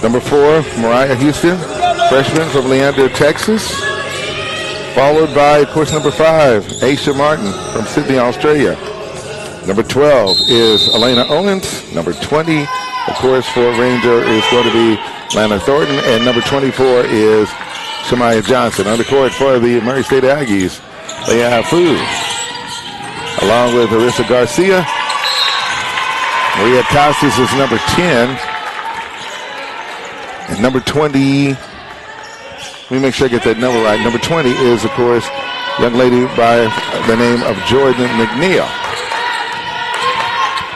Number 4, Mariah Houston, freshman from Leander, Texas. Followed by, of course, number 5, Aisha Martin from Sydney, Australia. Number 12 is Elena Owens. Number 20, of course, for Ranger is going to be Lana Thornton. And number 24 is Shemaya Johnson. On the court for the Murray State Aggies, Leah Fu, along with Arissa Garcia. Maria Costas is number 10. And number 20, let me make sure I get that number right. Number 20 is, of course, young lady by the name of Jordan McNeil.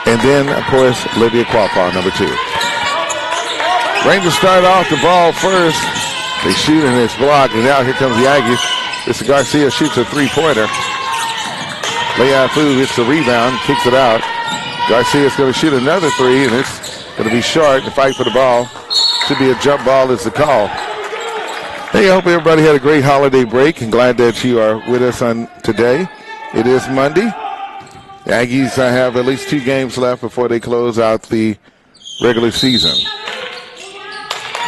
And then, of course, Olivia Qualpaugh, number 2. Rangers start off the ball first. They shoot and it's blocked. And now here comes the Aggies. This Garcia shoots a three-pointer. Leah Fu gets the rebound, kicks it out. Garcia's going to shoot another three, and it's going to be short. The fight for the ball. Should be a jump ball is the call. Hey, I hope everybody had a great holiday break and glad that you are with us on today. It is Monday. The Aggies have at least 2 games left before they close out the regular season.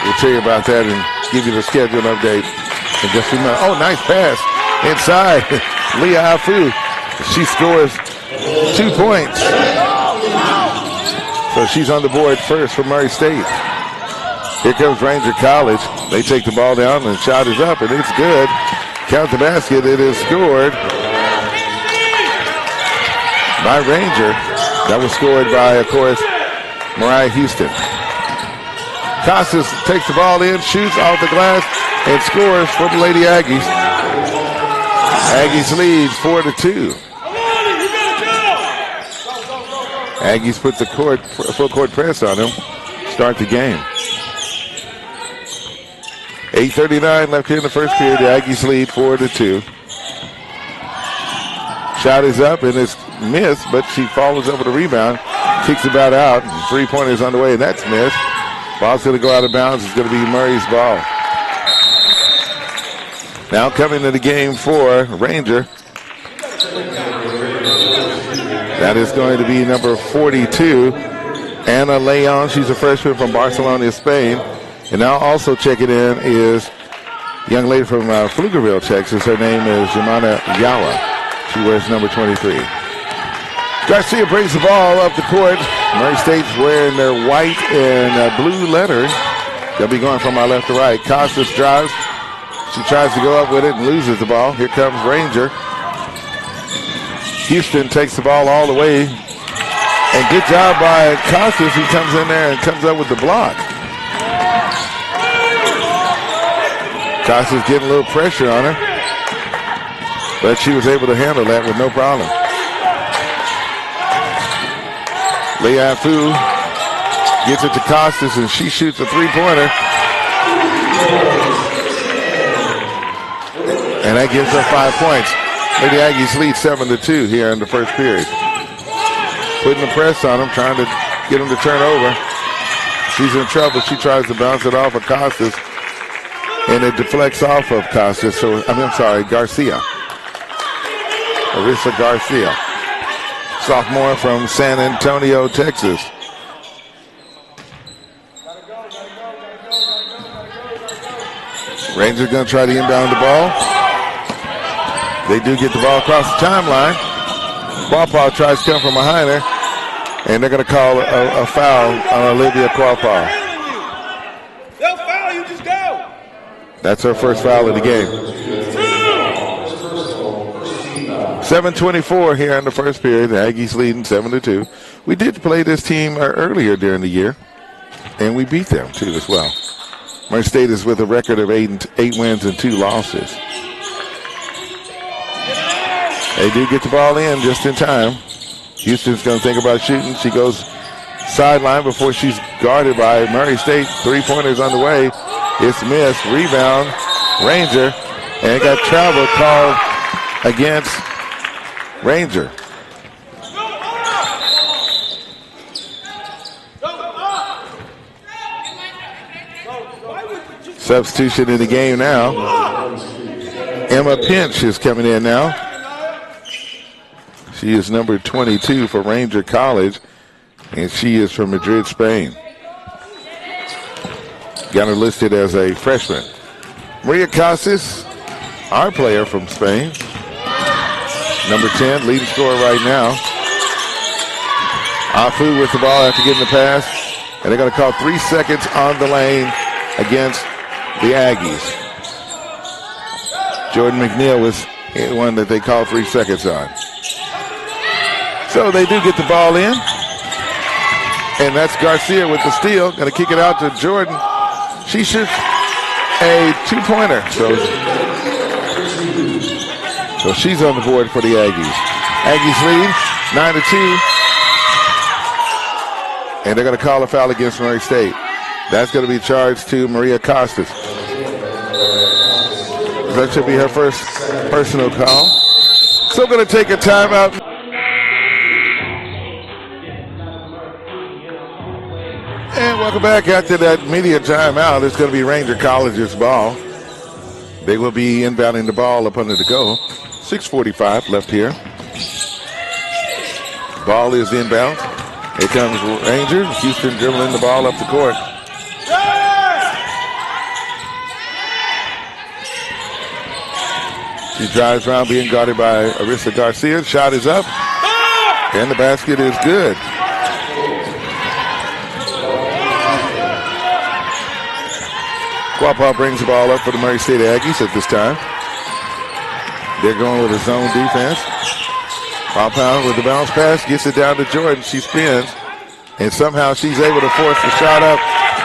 We'll tell you about that and give you the schedule update in just a minute. Oh, nice pass inside. Leah Fu. She scores 2 points. So she's on the board first for Murray State. Here comes Ranger College. They take the ball down and the shot is up and it's good. Count the basket. It is scored by Ranger. That was scored by, of course, Mariah Houston. Costas takes the ball in, shoots off the glass, and scores for the Lady Aggies. Aggies leads 4-2. Aggies put the full court press on them. Start the game. 8:39 left here in the first period. The Aggies lead 4-2. Shot is up and it's missed, but she follows up with a rebound, kicks it back out. 3-pointers on the way, and that's missed. Ball's going to go out of bounds. It's going to be Murray's ball. Now coming to the game for Ranger. That is going to be number 42, Ana Leon. She's a freshman from Barcelona, Spain. And now also checking in is a young lady from Pflugerville, Texas. Her name is Jemana Yawa. She wears number 23. Garcia brings the ball up the court. Murray State's wearing their white and blue letters. They'll be going from our left to right. Costas drives. She tries to go up with it and loses the ball. Here comes Ranger. Houston takes the ball all the way. And good job by Costas, who comes in there and comes up with the block. Costas getting a little pressure on her. But she was able to handle that with no problem. Leah Fu gets it to Costas, and she shoots a three-pointer. And that gives her 5 points. Lady Aggies lead 7-2 here in the first period. Putting the press on them, trying to get them to turn over. She's in trouble. She tries to bounce it off of Costas, and it deflects off of Costas. So, I'm sorry, Garcia. Arissa Garcia, sophomore from San Antonio, Texas. Rangers going to try to inbound the ball. They do get the ball across the timeline. Qualpaugh tries to come from behind her, and they're going to call a foul on Olivia Qualpaugh. They'll foul you, just go. That's her first foul of the game. 7:24 here in the first period. The Aggies leading 7-2. We did play this team earlier during the year, and we beat them too as well. Murray State is with a record of 8 wins and 2 losses. They do get the ball in just in time. Houston's going to think about shooting. She goes sideline before she's guarded by Murray State. 3-pointers on the way. It's missed. Rebound. Ranger. And it got travel called against Ranger. Substitution in the game now. Emma Pinch is coming in now. She is number 22 for Ranger College, and she is from Madrid, Spain. Got her listed as a freshman. Maria Casas, our player from Spain. Number 10, leading scorer right now. Afu with the ball after getting the pass. And they're going to call 3 seconds on the lane against the Aggies. Jordan McNeil was the one that they called 3 seconds on. So they do get the ball in. And that's Garcia with the steal. Going to kick it out to Jordan. She shoots a 2-pointer. So she's on the board for the Aggies. Aggies lead 9-2. And they're going to call a foul against Murray State. That's going to be charged to Maria Costas. That should be her first personal call. So going to take a timeout. And welcome back after that media timeout. It's going to be Ranger College's ball. They will be inbounding the ball up under the goal. 6:45 left here. Ball is inbound. Here comes Ranger. Houston dribbling the ball up the court. She drives around being guarded by Arissa Garcia. Shot is up. And the basket is good. Quapaw brings the ball up for the Murray State Aggies at this time. They're going with a zone defense. Quapaw with the bounce pass, gets it down to Jordan. She spins, and somehow she's able to force the shot up,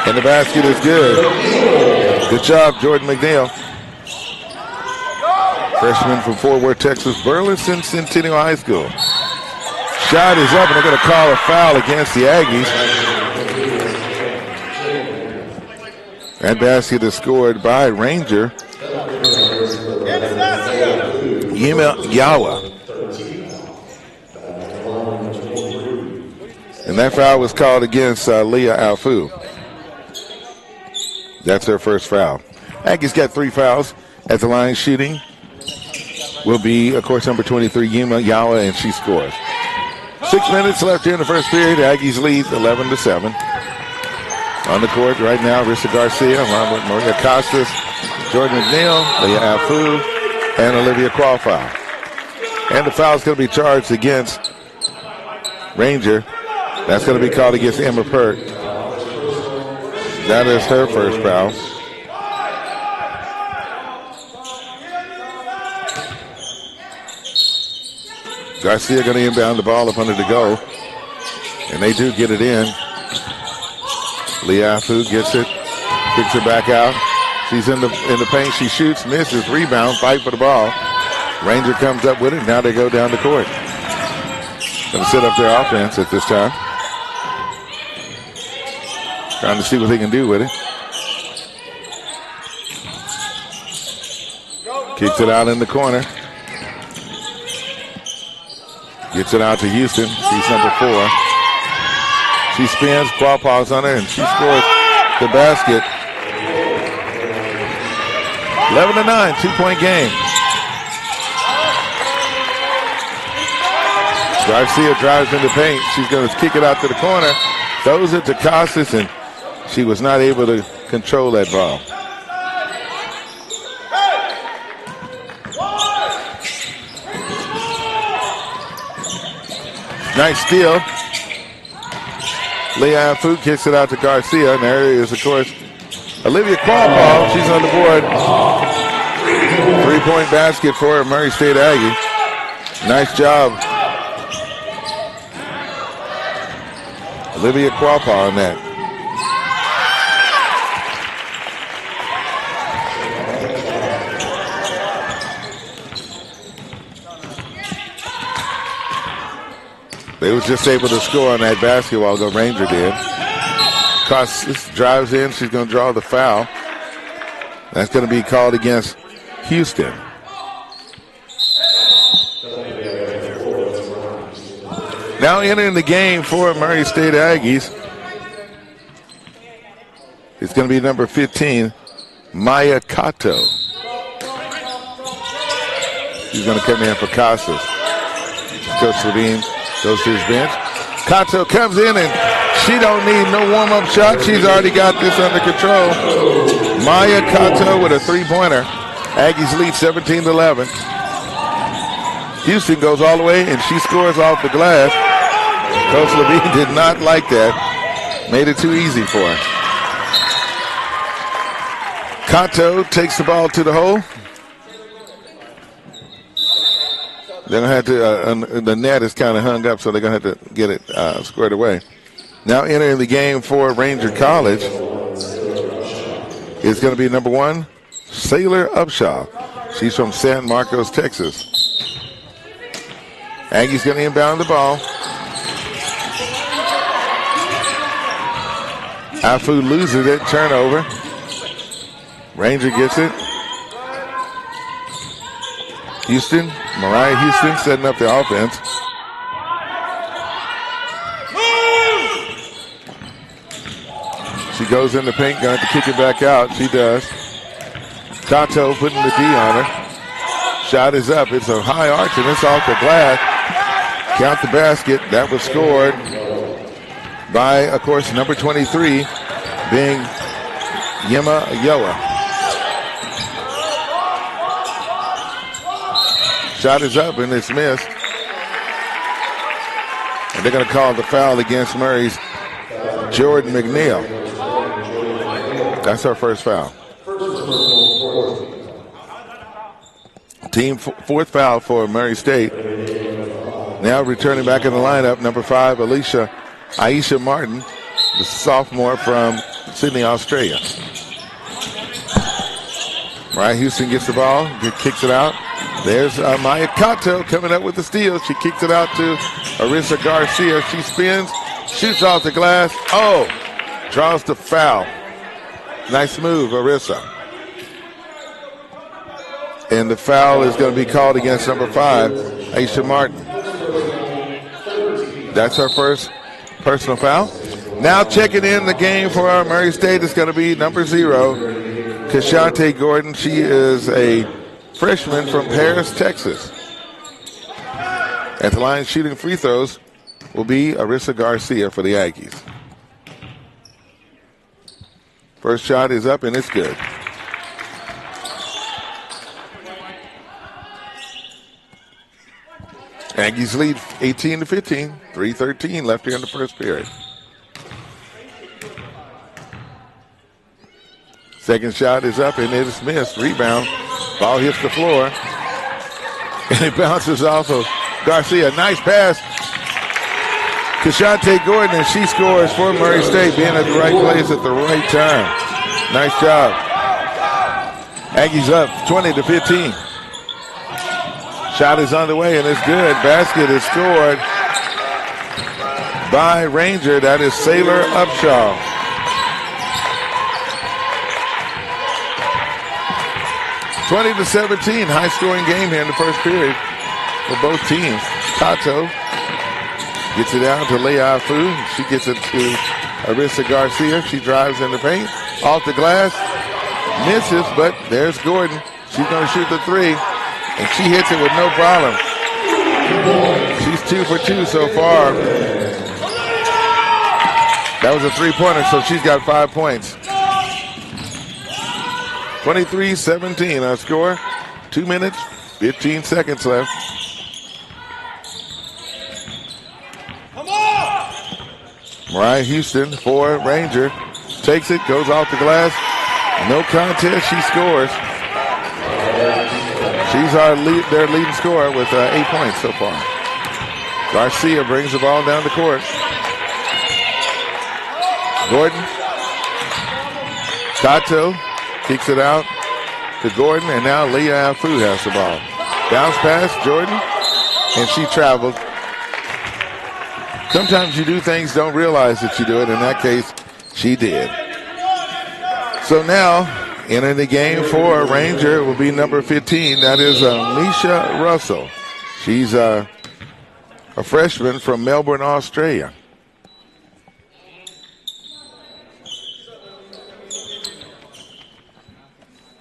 and the basket is good. Good job, Jordan McNeil. Freshman from Fort Worth, Texas, Burleson Centennial High School. Shot is up, and they're going to call a foul against the Aggies. That basket is scored by Ranger Yawa. And that foul was called against Leah Alfu. That's her first foul. Aggies got 3 fouls at the line. Shooting will be, of course, number 23, Yuma Yawa, and she scores. 6 minutes left here in the first period. Aggies lead 11-7. On the court right now, Arissa Garcia, along with Maria Costas, Jordan McNeil, Leah Alfu, and Olivia Qualfowl. And the foul is going to be charged against Ranger. That's going to be called against Emma Pert. That is her first foul. Garcia going to inbound the ball up under the goal. And they do get it in. Liafu gets it, kicks it back out. She's in the paint. She shoots, misses, rebound, fight for the ball. Ranger comes up with it. Now they go down the court. Going to set up their offense at this time. Trying to see what they can do with it. Kicks it out in the corner. Gets it out to Houston. She's number 4. She spins, Qualpaw's on her, and she scores the basket. 11-9, 2-point game. Garcia drives in the paint. She's going to kick it out to the corner. Throws it to Costas, and she was not able to control that ball. Nice steal. Leah Fu kicks it out to Garcia, and there is, of course, Olivia Qualpaw. She's on the board. 3-point basket for Murray State Aggie. Nice job, Olivia Qualpaw, on that. They was just able to score on that basket while the Ranger did. Costas drives in. She's going to draw the foul. That's going to be called against Houston. Now entering the game for Murray State Aggies, it's going to be number 15, Maya Kato. She's going to come in for Costas. Coach Levine goes to his bench. Kato comes in and she don't need no warm-up shot. She's already got this under control. Maya Kato with a three-pointer. Aggies lead 17-11. Houston goes all the way, and she scores off the glass. Coach Levine did not like that. Made it too easy for her. Kato takes the ball to the hole. They're going to have to, the net is kind of hung up, so they're going to have to get it squared away. Now entering the game for Ranger College is going to be number 1, Sailor Upshaw. She's from San Marcos, Texas. Aggie's going to inbound the ball. Afu loses it, turnover. Ranger gets it. Houston, Mariah Houston setting up the offense. She goes in the paint, going to kick it back out. She does. Kato putting the D on her. Shot is up. It's a high arch, and it's off the glass. Count the basket. That was scored by, of course, number 23, being Yema Yoa. Shot is up, and it's missed. And they're going to call the foul against Murray's Jordan McNeil. That's her first foul. Team fourth foul for Murray State. Now returning back in the lineup, number 5, Aisha Martin, the sophomore from Sydney, Australia. Mariah Houston gets the ball, kicks it out. There's Maya Kato coming up with the steal. She kicks it out to Arissa Garcia. She spins, shoots off the glass. Oh, draws the foul. Nice move, Arissa. And the foul is going to be called against number 5, Aisha Martin. That's her first personal foul. Now checking in the game for our Murray State is going to be number 0, Kashante Gordon. She is a freshman from Paris, Texas. At the line shooting free throws will be Arissa Garcia for the Aggies. First shot is up and it's good. Aggies lead 18-15, 3:13 left here in the first period. Second shot is up and it is missed. Rebound. Ball hits the floor. And it bounces off of Garcia. Nice pass. Kashante Gordon, and she scores for Murray State, being at the right place at the right time. Nice job. Aggies up 20-15. Shot is underway and it's good. Basket is scored by Ranger. That is Sailor Upshaw. (20-17), high-scoring game here in the first period for both teams. Kato gets it down to Leah Fu. She gets it to Arissa Garcia. She drives in the paint. Off the glass. Misses, but there's Gordon. She's going to shoot the 3, and she hits it with no problem. She's 2 for 2 so far. That was a 3-pointer, so she's got 5 points. 23-17 our score. 2 minutes, 15 seconds left. Come on! Mariah Houston for Ranger. Takes it, goes off the glass. No contest, she scores. She's their leading scorer with 8 points so far. Garcia brings the ball down the court. Gordon. Kato kicks it out to Gordon, and now Leah Fu has the ball. Bounce pass, Jordan, and she traveled. Sometimes you do things, don't realize that you do it. In that case, she did. So now, entering the game for Ranger will be number 15. That is Misha Russell. She's a freshman from Melbourne, Australia.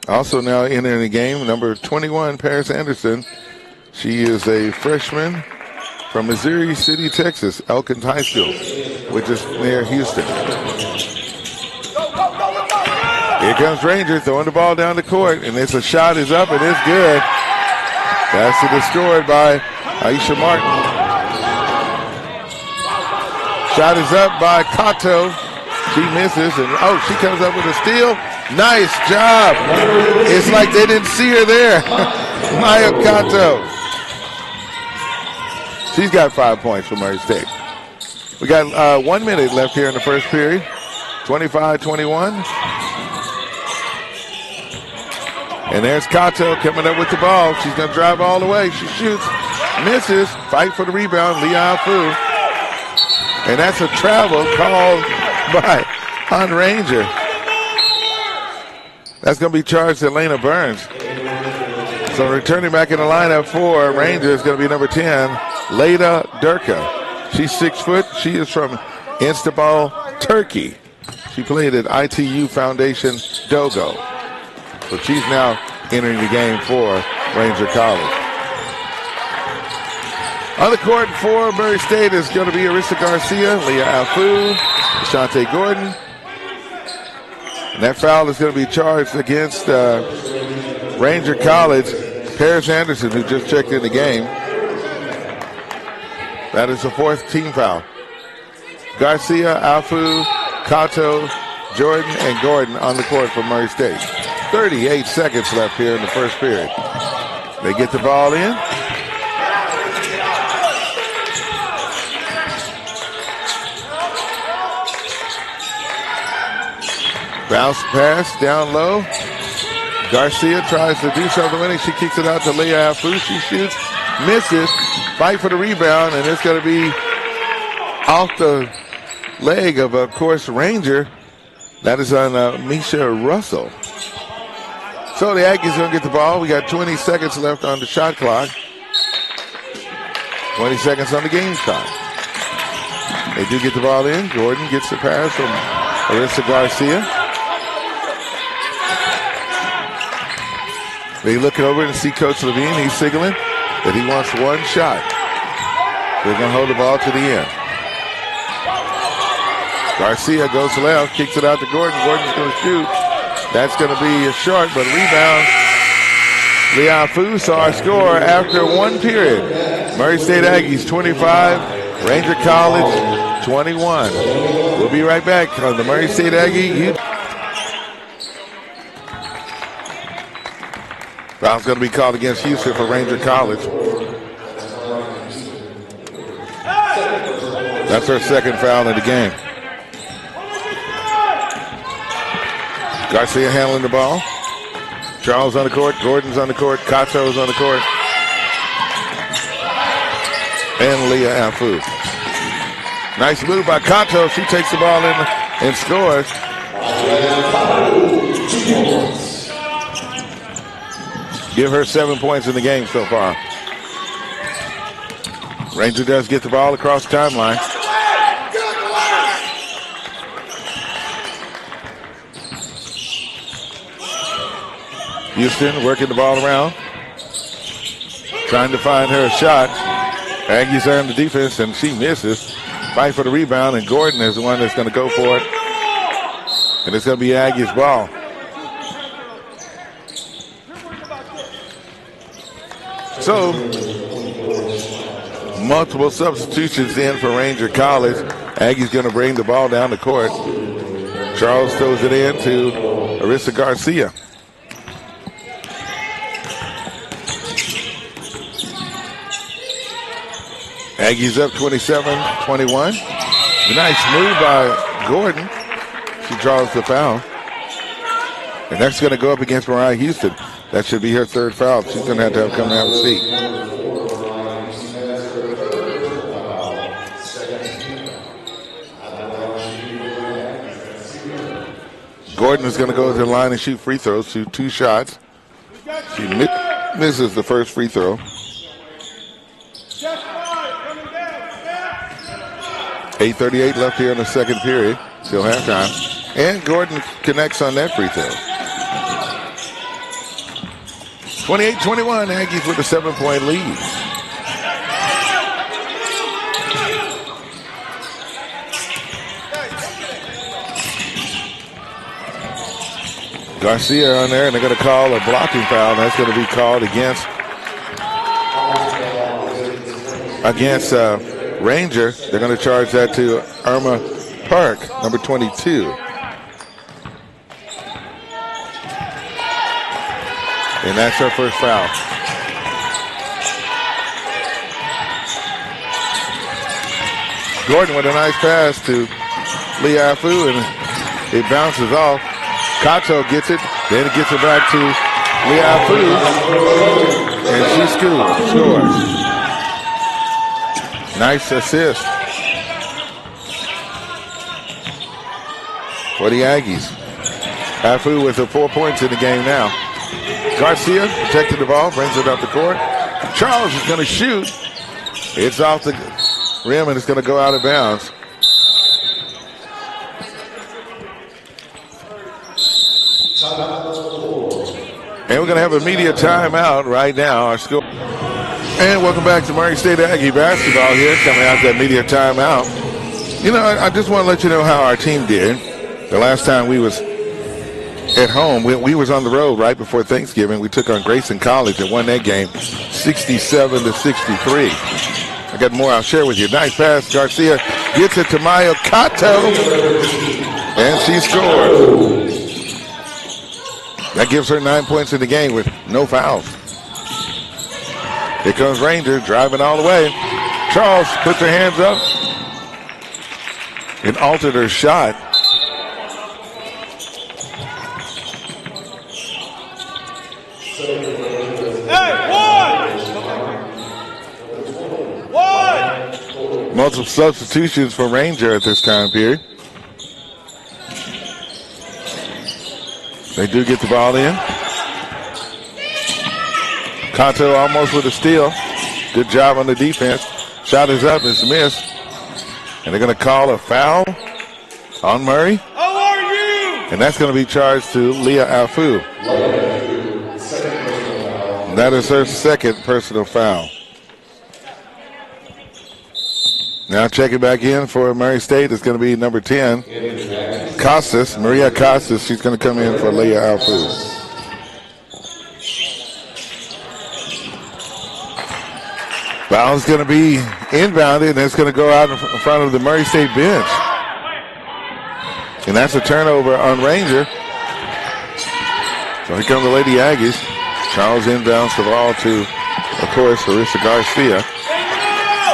Also now entering the game, number 21, Paris Anderson. She is a freshman from Missouri City, Texas, Elkins High School, which is near Houston. Here comes Ranger throwing the ball down the court, and it's a shot is up, and it's good. That's scored by Aisha Martin. Shot is up by Kato. She misses, and she comes up with a steal. Nice job. It's like they didn't see her there. Maya Kato. She's got 5 points for Murray State. We got 1 minute left here in the first period. 25-21. And there's Kato coming up with the ball. She's going to drive all the way. She shoots, misses, fight for the rebound, Leah Fu. And that's a travel called by on Ranger. That's going to be charged to Elena Burns. So returning back in the lineup for Ranger is going to be number 10, Leda Durka. She's 6 foot. She is from Istanbul, Turkey. She played at ITU Foundation Dogo. So she's now entering the game for Ranger College. On the court for Murray State is going to be Arissa Garcia, Leah Alfu, Ashante Gordon. And that foul is going to be charged against Ranger College, Paris Anderson, who just checked in the game. That is the 4th team foul. Garcia, Alfu, Kato, Jordan, and Gordon on the court for Murray State. 38 seconds left here in the first period. They get the ball in. Bounce pass down low. Garcia tries to do something with it. She kicks it out to Leah Afu. She shoots, misses, fight for the rebound, and it's going to be off the leg of course, Ranger. That is on Misha Russell. So the Aggies going to get the ball. We got 20 seconds left on the shot clock. 20 seconds on the game clock. They do get the ball in. Gordon gets the pass from Arissa Garcia. They look over and see Coach Levine. He's signaling that he wants one shot. They're going to hold the ball to the end. Garcia goes left, kicks it out to Gordon. Gordon's going to shoot. That's going to be a short, but rebound. Leah Fu saw a score after 1 period. Murray State Aggies 25, Ranger College 21. We'll be right back on the Murray State Aggie. Foul's going to be called against Houston for Ranger College. That's her 2nd foul of the game. Garcia handling the ball. Charles on the court. Gordon's on the court. Kato's on the court. And Leah Afu. Nice move by Kato. She takes the ball in and scores. Give her 7 points in the game so far. Ranger does get the ball across the timeline. Houston working the ball around. Trying to find her a shot. Aggies are in the defense, and she misses. Fight for the rebound, and Gordon is the one that's going to go for it. And it's going to be Aggies' ball. So, multiple substitutions in for Ranger College. Aggies going to bring the ball down the court. Charles throws it in to Arissa Garcia. Aggies up 27-21. Nice move by Gordon. She draws the foul. And that's going to go up against Mariah Houston. That should be her 3rd foul. She's going to have coming out of the seat. Gordon is going to go to the line and shoot free throws. Shoot 2 shots. She misses the first free throw. 8:38 left here in the 2nd period. Still halftime. And Gordon connects on that free throw. 28-21, Aggies with a 7-point lead. Garcia on there, and they're going to call a blocking foul. That's going to be called against Ranger. They're going to charge that to Irma Park, number 22. And that's her first foul. Gordon with a nice pass to Liafu, and it bounces off. Kato gets it, then it gets it back to Liafu, and she scores. Nice assist for the Aggies. Afu with the 4 points in the game now. Garcia protected the ball, brings it up the court. Charles is going to shoot. It's off the rim, and it's going to go out of bounds. And we're going to have a media timeout right now. Our score. And welcome back to Murray State Aggie basketball here, coming out that media timeout. You know, I just want to let you know how our team did. The last time we was at home, we was on the road right before Thanksgiving. We took on Grayson College and won that game 67-63. I got more I'll share with you. Nice pass. Garcia gets it to Maya Kato, and she scores. That gives her 9 points in the game with no fouls. Here comes Ranger driving all the way. Charles puts her hands up and altered her shot. Multiple substitutions for Ranger at this time period. They do get the ball in. Kato almost with a steal. Good job on the defense. Shot is up, it's missed. And they're going to call a foul on Murray. How are you? And that's going to be charged to Leah Afu. And that is her second personal foul. Now checking back in for Murray State is going to be number 10, Costas, Maria Costas. She's going to come in for Leah Alfu. Foul's going to be inbounded, and it's going to go out in front of the Murray State bench. And that's a turnover on Ranger. So here come the Lady Aggies. Charles inbounds the ball to, of course, Larissa Garcia.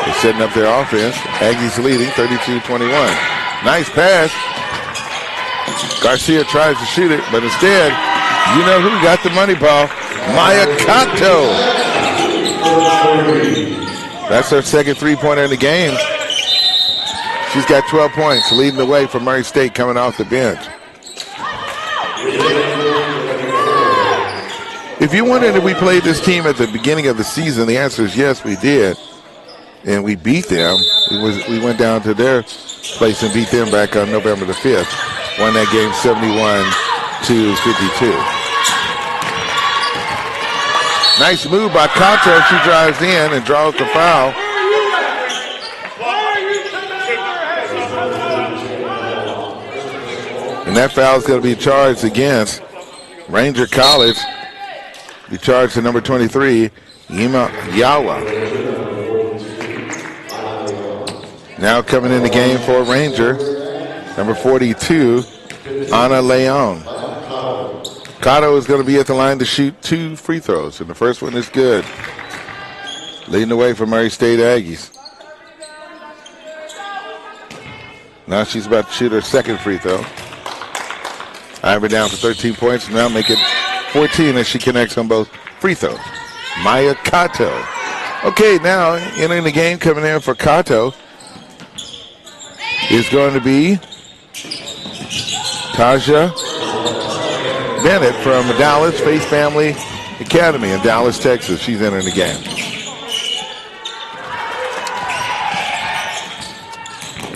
They're setting up their offense. Aggies leading 32-21. Nice pass. Garcia tries to shoot it, but instead, you know who got the money ball? Maya Kato. That's her second three-pointer in the game. She's got 12 points, leading the way for Murray State coming off the bench. If you wondered if we played this team at the beginning of the season, the answer is yes, we did. And we beat them. We went down to their place and beat them back on November the 5th. Won that game 71-52. Nice move by Kato. She drives in and draws the foul. And that foul is going to be charged against Ranger College. Be charged to number 23, Yima Yawa. Now coming in the game for Ranger, number 42, Ana Leon. Kato is going to be at the line to shoot 2 free throws, and the first one is good. Leading the way for Murray State Aggies. Now she's about to shoot her second free throw. Ivor down for 13 points, and now make it 14 as she connects on both free throws. Maya Kato. Okay, now entering the game, coming in for Kato is going to be Taja Bennett from Dallas Faith Family Academy in Dallas, Texas. She's entering the game.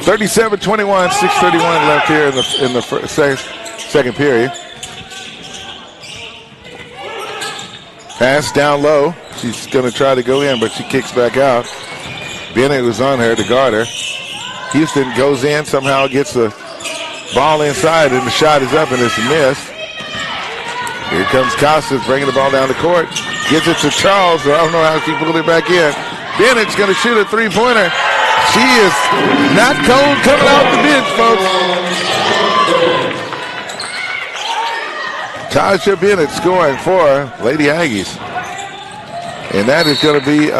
37-21, 6:31 left here in the second period. Pass down low. She's going to try to go in, but she kicks back out. Bennett was on her to guard her. Houston goes in, somehow gets the ball inside, and the shot is up, and it's missed. Here comes Costas bringing the ball down the court. Gets it to Charles. I don't know how she pulled it back in. Bennett's going to shoot a three-pointer. She is not cold coming off the bench, folks. Tasha Bennett scoring for Lady Aggies. And that is going to be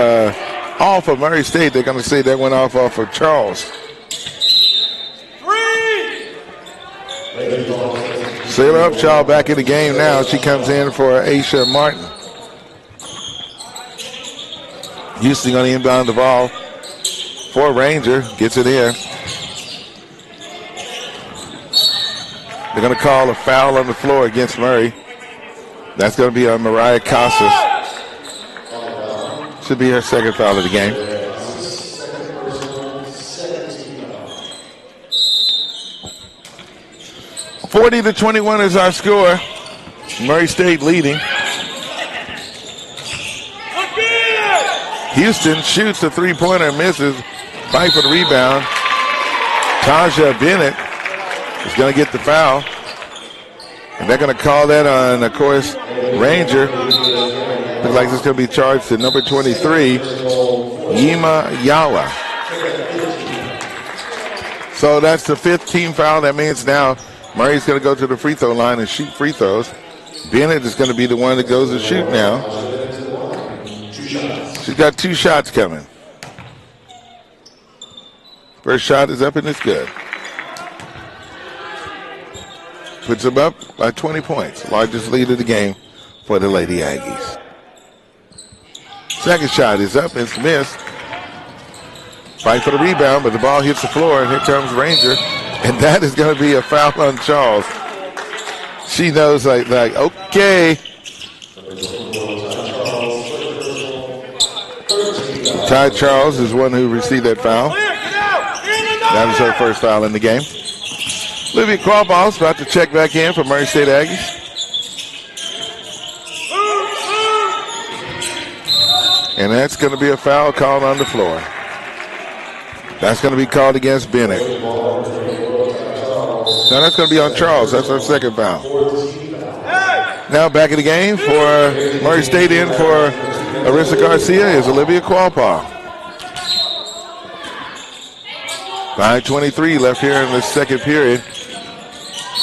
off of Murray State. They're going to say that went off of Charles. Sailor Upshaw back in the game now. She comes in for Aisha Martin. Houston going to inbound the ball for Ranger. Gets it in. They're going to call a foul on the floor against Murray. That's going to be on Mariah Casas. Should be her second foul of the game. (40-21) is our score. Murray State leading. Houston shoots a three-pointer and misses. Fight for the rebound. Taja Bennett is going to get the foul. And they're going to call that on, of course, Ranger. Looks like it's going to be charged to number 23, Yima Yawa. So that's the fifth team foul. That means now Murray's going to go to the free throw line and shoot free throws. Bennett is going to be the one that goes to shoot now. She's got two shots coming. First shot is up and it's good. Puts them up by 20 points. Largest lead of the game for the Lady Aggies. Second shot is up. It's missed. Fight for the rebound, but the ball hits the floor, and here comes Ranger. And that is going to be a foul on Charles. She knows, like okay. Ty Charles is one who received that foul. That was her first foul in the game. Olivia Qualball's about to check back in for Murray State Aggies. And that's going to be a foul called on the floor. That's going to be called against Bennett. Now that's going to be on Charles. That's our second foul. Now back in the game for Murray State in for Arissa Garcia is Olivia Qualpaw. 5:23 left here in the second period.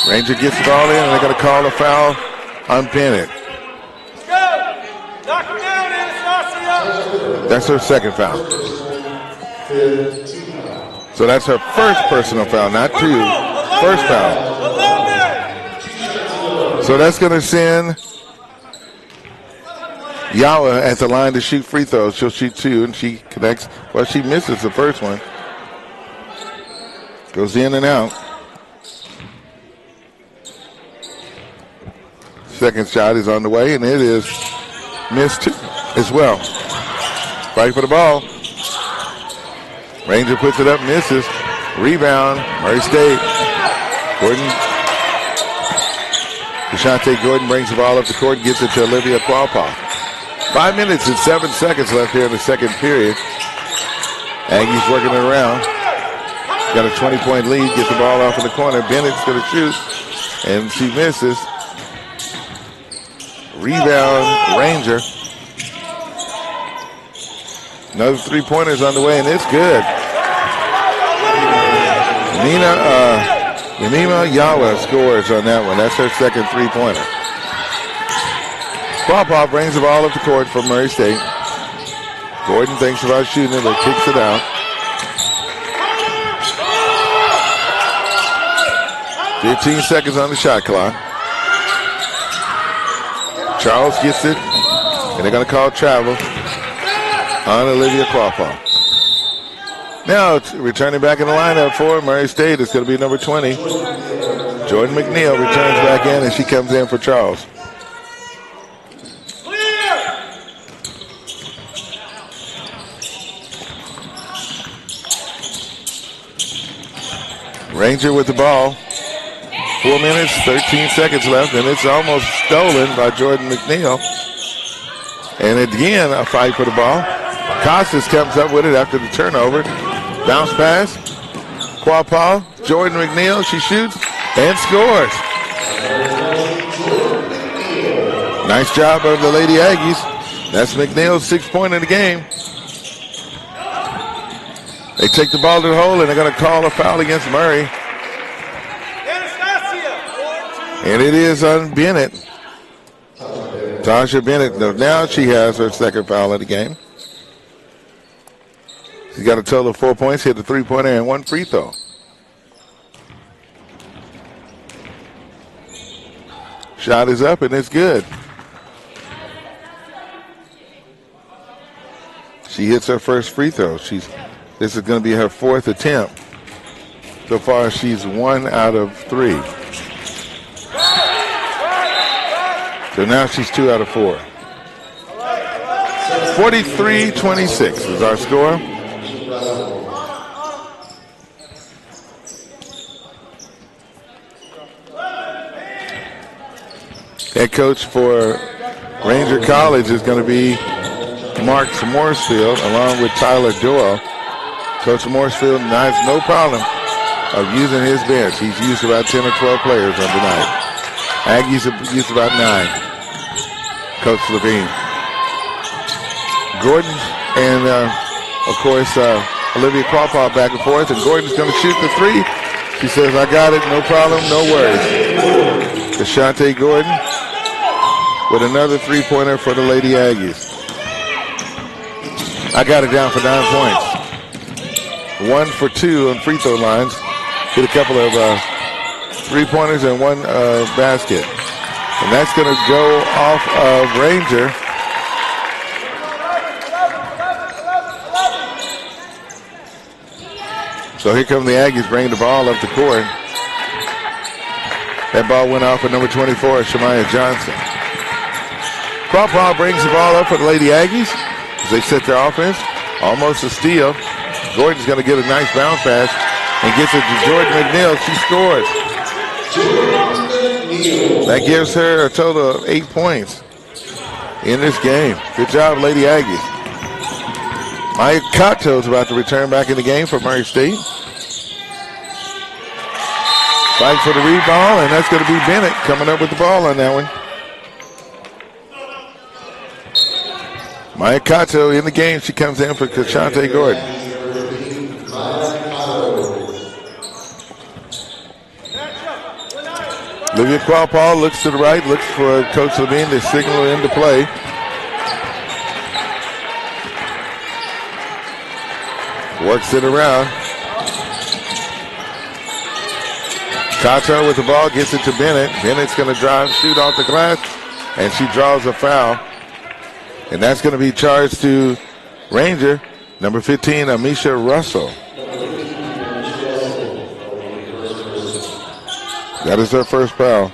Ranger gets the ball in, and they're going to call a foul on Bennett. That's her second foul. So that's her first personal foul, not two. First foul. So that's going to send Yawa at the line to shoot free throws. She'll shoot two, and she connects. Well, she misses the first one. Goes in and out. Second shot is on the way, and it is missed too as well. Fight for the ball. Ranger puts it up, misses. Rebound, Murray State. Gordon. Deshante Gordon brings the ball up the court and gets it to Olivia Qualpaw. 5 minutes and 7 seconds left here in the second period. Aggies working it around. Got a 20-point lead, get the ball off in the corner. Bennett's going to shoot, and she misses. Rebound, Ranger. Another three-pointers on the way, and it's good. Yemima Yawa scores on that one. That's her second three-pointer. Qualpaw brings the ball up the court for Murray State. Gordon thinks about shooting it, but kicks it out. 15 seconds on the shot clock. Charles gets it, and they're going to call travel on Olivia Qualpaw. Now, returning back in the lineup for Murray State is going to be number 20. Jordan McNeil returns back in, and she comes in for Charles. Ranger with the ball. 4 minutes, 13 seconds left, and it's almost stolen by Jordan McNeil. And again, a fight for the ball. Costas comes up with it after the turnover. Bounce pass. Qualpaw, Jordan McNeil, she shoots and scores. Nice job of the Lady Aggies. That's McNeil's 6-point in the game. They take the ball to the hole, and they're going to call a foul against Murray. And it is on Bennett. Tasha Bennett. Now she has her second foul of the game. She's got a total of 4 points, hit the three-pointer, and one free throw. Shot is up, and it's good. She hits her first free throw. This is going to be her fourth attempt. So far, she's 1 out of 3. So now she's 2 out of 4. 43-26 is our score. Head coach for Ranger College is going to be Mark Mooresfield along with Tyler Doyle. Coach Mooresfield has no problem of using his bench. He's used about 10 or 12 players on tonight. Aggies have used about 9. Coach Levine. Gordon and, of course, Olivia Quapaw back and forth. And Gordon's going to shoot the 3. She says, I got it, no problem, no worries. Deshante Gordon with another 3-pointer for the Lady Aggies. I got it down for 9 points. 1 for 2 on free throw lines. Hit a couple of 3-pointers and 1 basket. And that's going to go off of Ranger. So here come the Aggies bringing the ball up the court. That ball went off with number 24, Shemaya Johnson. Quapaw brings the ball up for the Lady Aggies. They set their offense, almost a steal. Gordon's going to get a nice bounce pass and gets it to Jordan McNeil. She scores. That gives her a total of 8 points in this game. Good job, Lady Aggies. Maya Cato is about to return back in the game for Murray State. Fight for the rebound, and that's going to be Bennett coming up with the ball on that one. Maya Cato in the game. She comes in for Kashante Gordon. Olivia Quapaw looks to the right, looks for Coach Levine to signal into play. Works it around. Cato with the ball, gets it to Bennett. Bennett's going to drive, shoot off the glass, and she draws a foul. And that's going to be charged to Ranger, number 15, Amisha Russell. That is her first foul.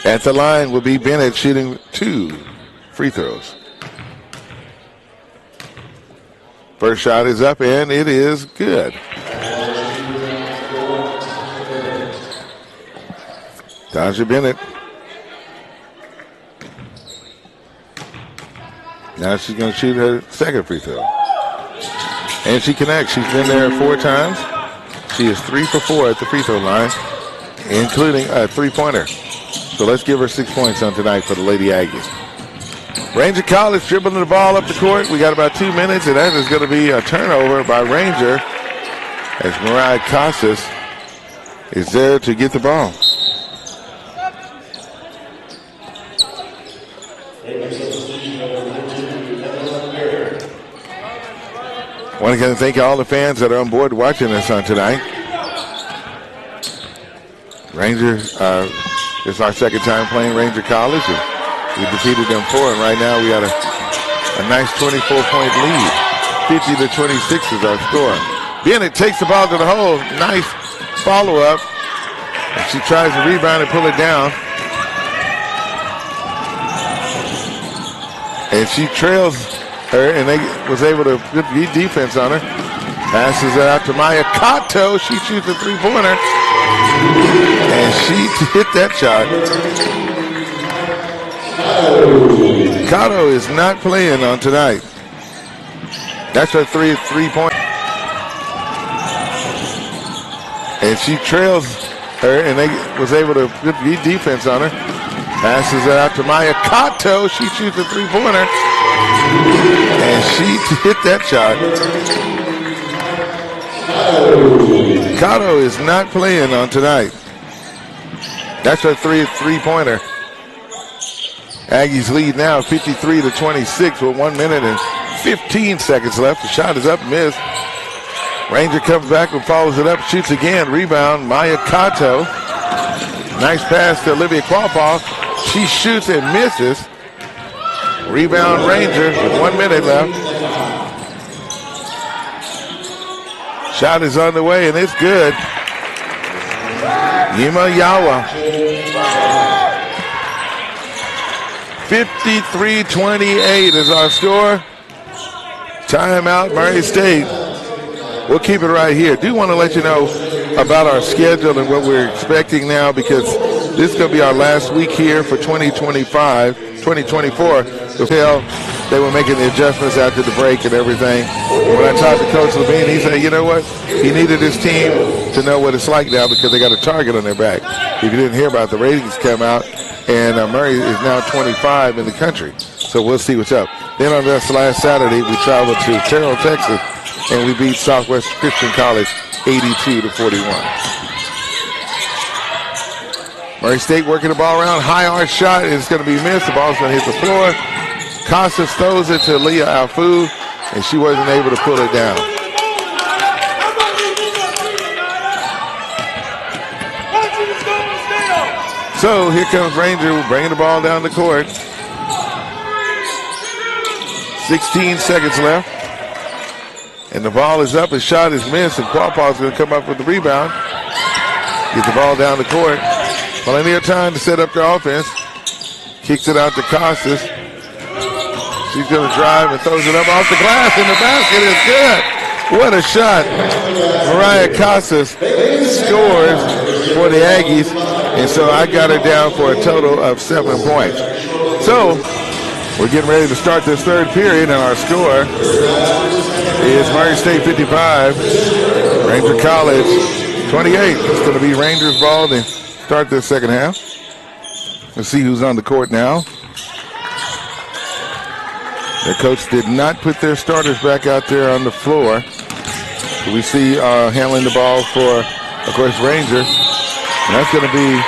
At the line will be Bennett shooting 2 free throws. First shot is up, and it is good. Tasha Bennett. Now she's going to shoot her second free throw. And she connects. She's been there 4 times. She is 3 for 4 at the free throw line, including a 3-pointer. So let's give her 6 points on tonight for the Lady Aggies. Ranger College dribbling the ball up the court. We got about 2 minutes, and that is going to be a turnover by Ranger as Mariah Casas is there to get the ball. I want to thank all the fans that are on board watching us on tonight. Ranger, it's our second time playing Ranger College. And we defeated them 4, and right now we got a nice 24-point lead. 50-26 is our score. Bennett takes the ball to the hole. Nice follow-up. And she tries to rebound and pull it down. And she trails her, and they was able to good defense on her. Passes it out to Maya Cato. She shoots a 3-pointer. And she hit that shot. Cato is not playing on tonight. That's her 3-point. And she trails her, and they was able to good defense on her. Passes it out to Maya Kato. She shoots a three-pointer, and she hit that shot. Kato is not playing on tonight. That's her three-pointer. Aggies lead now 53-26 with 1 minute and 15 seconds left. The shot is up, missed. Ranger comes back and follows it up, shoots again. Rebound, Maya Kato. Nice pass to Olivia Qualpaw. She shoots and misses. Rebound Ranger with 1 minute left. Shot is on the way and it's good. Yima Yawa. 53-28 is our score. Timeout, Murray State. We'll keep it right here. Do want to let you know about our schedule and what we're expecting now, because this is going to be our last week here for 2024. They were making the adjustments after the break and everything. And when I talked to Coach Levine, he said, you know what? He needed his team to know what it's like now because they got a target on their back. If you didn't hear about it, the ratings come out, and Murray is now 25 in the country. So we'll see what's up. Then on this last Saturday, we traveled to Terrell, Texas, and we beat Southwest Christian College 82-41. Murray State working the ball around. High arch shot is going to be missed. The ball's going to hit the floor. Costas throws it to Leah Alfu, and she wasn't able to pull it down. So here comes Ranger bringing the ball down the court. 16 seconds left. And the ball is up. His shot is missed, and Qualpaw is going to come up with the rebound. Get the ball down the court. Plenty of time to set up the offense. Kicks it out to Costas. She's going to drive and throws it up off the glass, and the basket is good. What a shot. Mariah Costas scores for the Aggies, and so I got her down for a total of 7 points. So we're getting ready to start this third period, and our score is Murray State 55, Ranger College 28. It's going to be Rangers ball to start this second half. Let's see who's on the court now. The coach did not put their starters back out there on the floor. We see handling the ball for, of course, Ranger. And that's going to be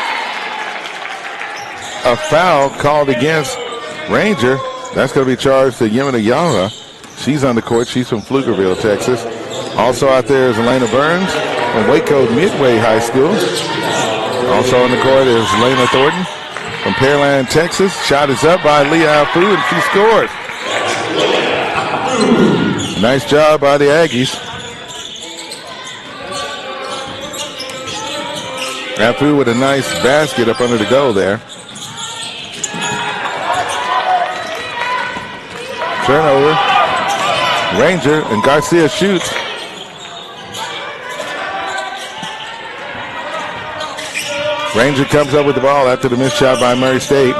a foul called against Ranger. That's going to be charged to Yemina Yawa. She's on the court. She's from Pflugerville, Texas. Also out there is Elena Burns from Waco Midway High School. Also on the court is Lena Thornton from Pearland, Texas. Shot is up by Leah Alfu, and she scores. Nice job by the Aggies. Alfu with a nice basket up under the goal there. Turnover. Ranger, and Garcia shoots. Ranger comes up with the ball after the missed shot by Murray State.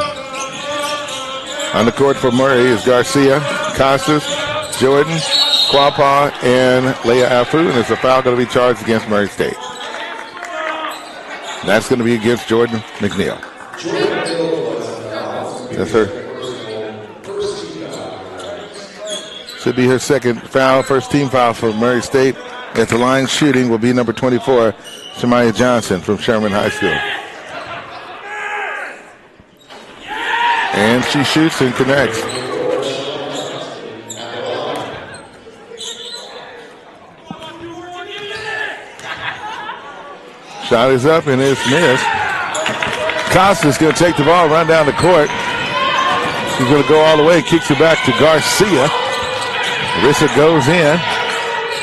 On the court for Murray is Garcia, Costas, Jordan, Qualpaw, and Leah Alfu, and there's a foul going to be charged against Murray State. That's going to be against Jordan McNeil. That's her. Should be her second foul, first team foul for Murray State. At the line shooting will be number 24, Shamaya Johnson from Sherman High School. And she shoots and connects. Shot is up and it's missed. Costa's going to take the ball, run down the court. She's going to go all the way, kicks it back to Garcia. Marissa goes in.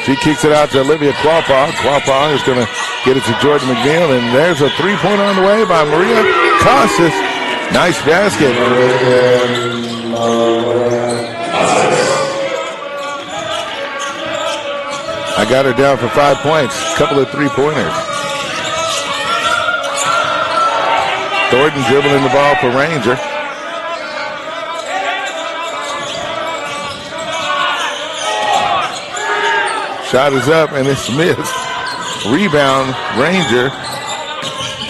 She kicks it out to Olivia Qualpaw. Qualpaw is going to get it to Jordan McNeil, and there's a three-pointer on the way by Maria Costas. Nice basket. I got her down for 5 points. A couple of three-pointers. Thornton dribbling the ball for Ranger. Shot is up and it's missed. Rebound, Ranger.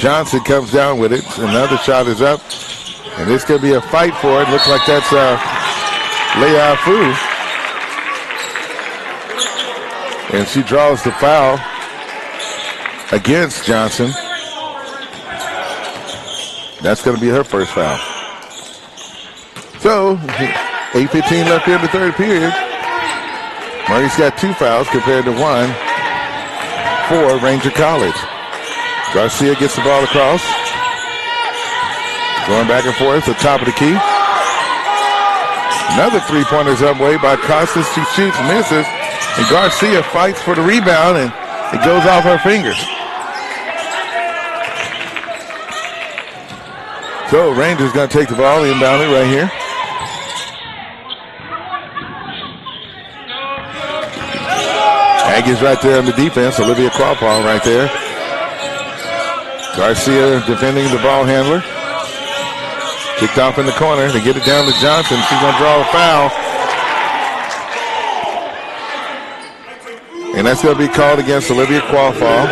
Johnson comes down with it. Another shot is up. And it's going to be a fight for it. Looks like that's Leah Fu. And she draws the foul against Johnson. That's going to be her first foul. So, 8:15 left here in the third period. Murray's got 2 fouls compared to 1 for Ranger College. Garcia gets the ball across. Going back and forth at the top of the key. Another three-pointer's up way by Costas. She shoots, misses. And Garcia fights for the rebound, and it goes off her fingers. So Rangers going to take the ball, inbound it right here. Aggies right there on the defense. Olivia Qualpaw right there. Garcia defending the ball handler. Kicked off in the corner. They get it down to Johnson. She's going to draw a foul. And that's going to be called against Olivia Qualpaw.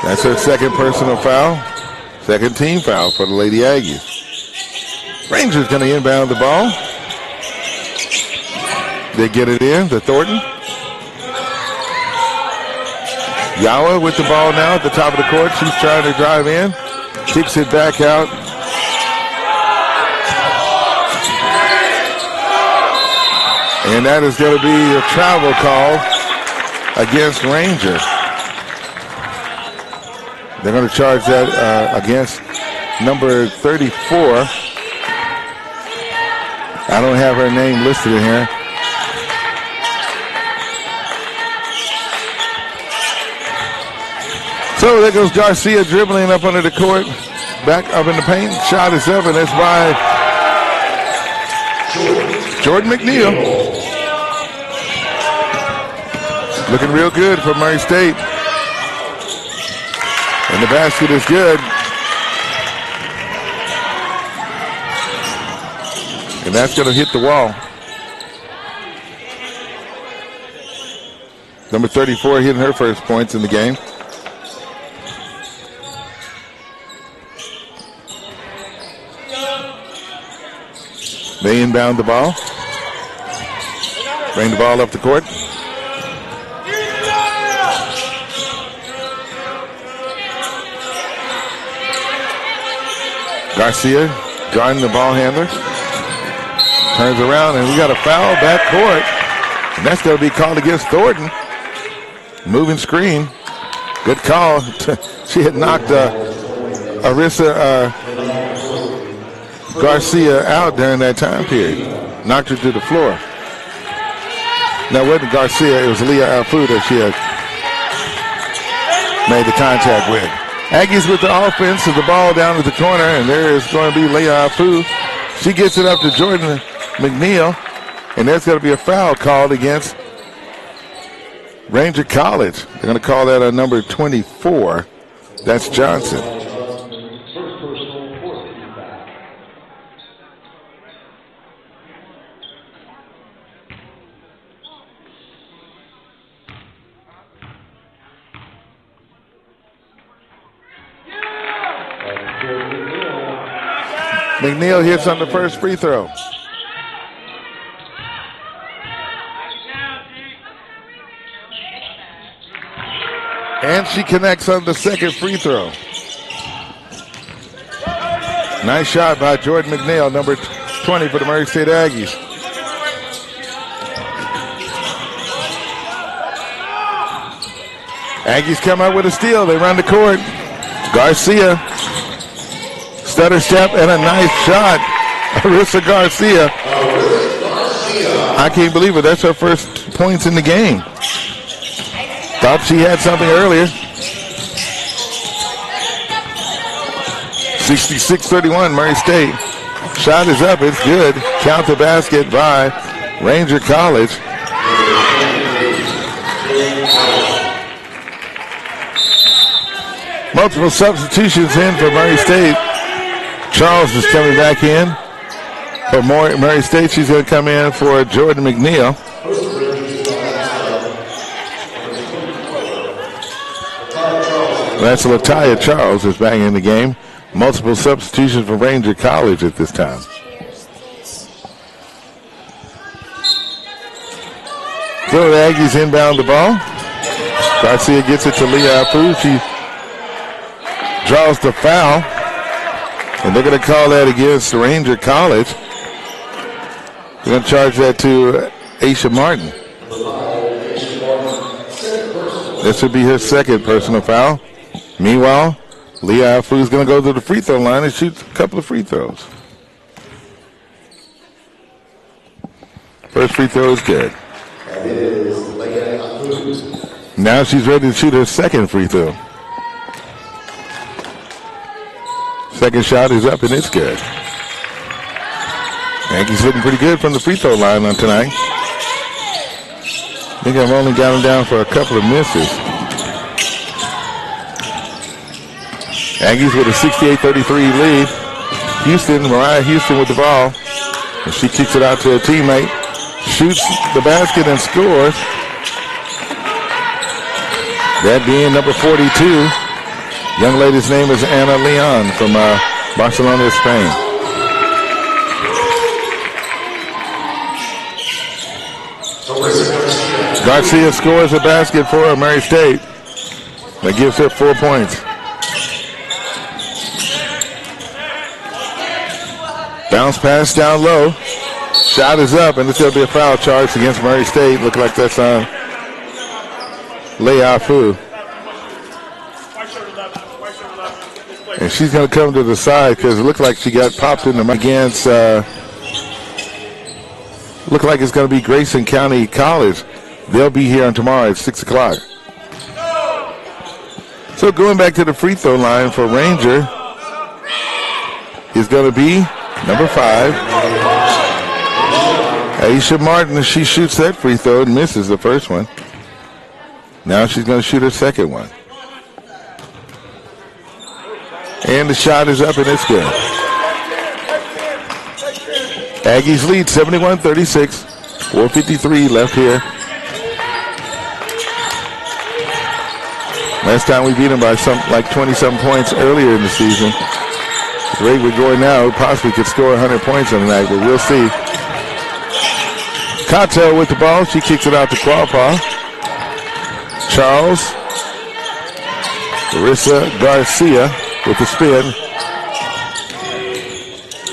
That's her second personal foul. Second team foul for the Lady Aggies. Rangers going to inbound the ball. They get it in to Thornton. Yawa with the ball now at the top of the court. She's trying to drive in. Kicks it back out. And that is going to be a travel call against Ranger. They're going to charge that against number 34. I don't have her name listed in here. So there goes Garcia dribbling up under the court. Back up in the paint. Shot is up, and it's by Jordan McNeil. Looking real good for Murray State. And the basket is good. And that's going to hit the wall. Number 34 hitting her first points in the game. They inbound the ball. Bring the ball up the court. Garcia guarding the ball handler. Turns around, and we got a foul back court. And that's going to be called against Thornton. Moving screen. Good call. She had knocked Arissa Garcia out during that time period. Knocked her to the floor. Now, it wasn't Garcia. It was Leah Alfu that she had made the contact with. Aggies with the offense of the ball down to the corner, and there is going to be Leah Alfu. She gets it up to Jordan McNeil, and there's going to be a foul called against Ranger College. They're going to call that a number 24. That's Johnson. McNeil hits on the first free throw. And she connects on the second free throw. Nice shot by Jordan McNeil, number 20 for the Murray State Aggies. Aggies come out with a steal. They run the court. Garcia. Stutter step and a nice shot. Arissa Garcia. I can't believe it. That's her first points in the game. Thought she had something earlier. 66-31 Murray State. Shot is up. It's good. Count the basket by Ranger College. Multiple substitutions in for Murray State. Charles is coming back in for Murray State. She's going to come in for Jordan McNeil. That's LaTavia Charles is back in the game. Multiple substitutions for Ranger College at this time. So the Aggies inbound the ball. Garcia gets it to Leah Apu. She draws the foul. And they're going to call that against Ranger College. They're going to charge that to Aisha Martin. This would be her second personal foul. Meanwhile, Leah Afu is going to go to the free throw line and shoot a couple of free throws. First free throw is good. Now she's ready to shoot her second free throw. Second shot is up and it's good. Yankees looking pretty good from the free throw line on tonight. I think I've only got them down for a couple of misses. Aggies with a 68-33 lead. Mariah Houston with the ball. And she kicks it out to her teammate. Shoots the basket and scores. That being number 42. Young lady's name is Ana Leon from Barcelona, Spain. Garcia scores a basket for Murray State. That gives her 4 points. Bounce pass down low. Shot is up, and it's going to be a foul charge against Murray State. Look like that's on Leah Afu. And she's going to come to the side because it looked like she got popped in the mouth against, look like it's going to be Grayson County College. They'll be here on tomorrow at 6 o'clock. So going back to the free throw line for Ranger is going to be number 5. Aisha Martin, she shoots that free throw and misses the first one. Now she's going to shoot her second one. And the shot is up and it's good. Aggies lead 71-36. 4:53 left here. Last time we beat them by like 20-some points earlier in the season. The rate we're going now, we possibly could score 100 points on the night, but we'll see. Cotto with the ball. She kicks it out to Qualpaugh. Charles. Larissa Garcia with the spin.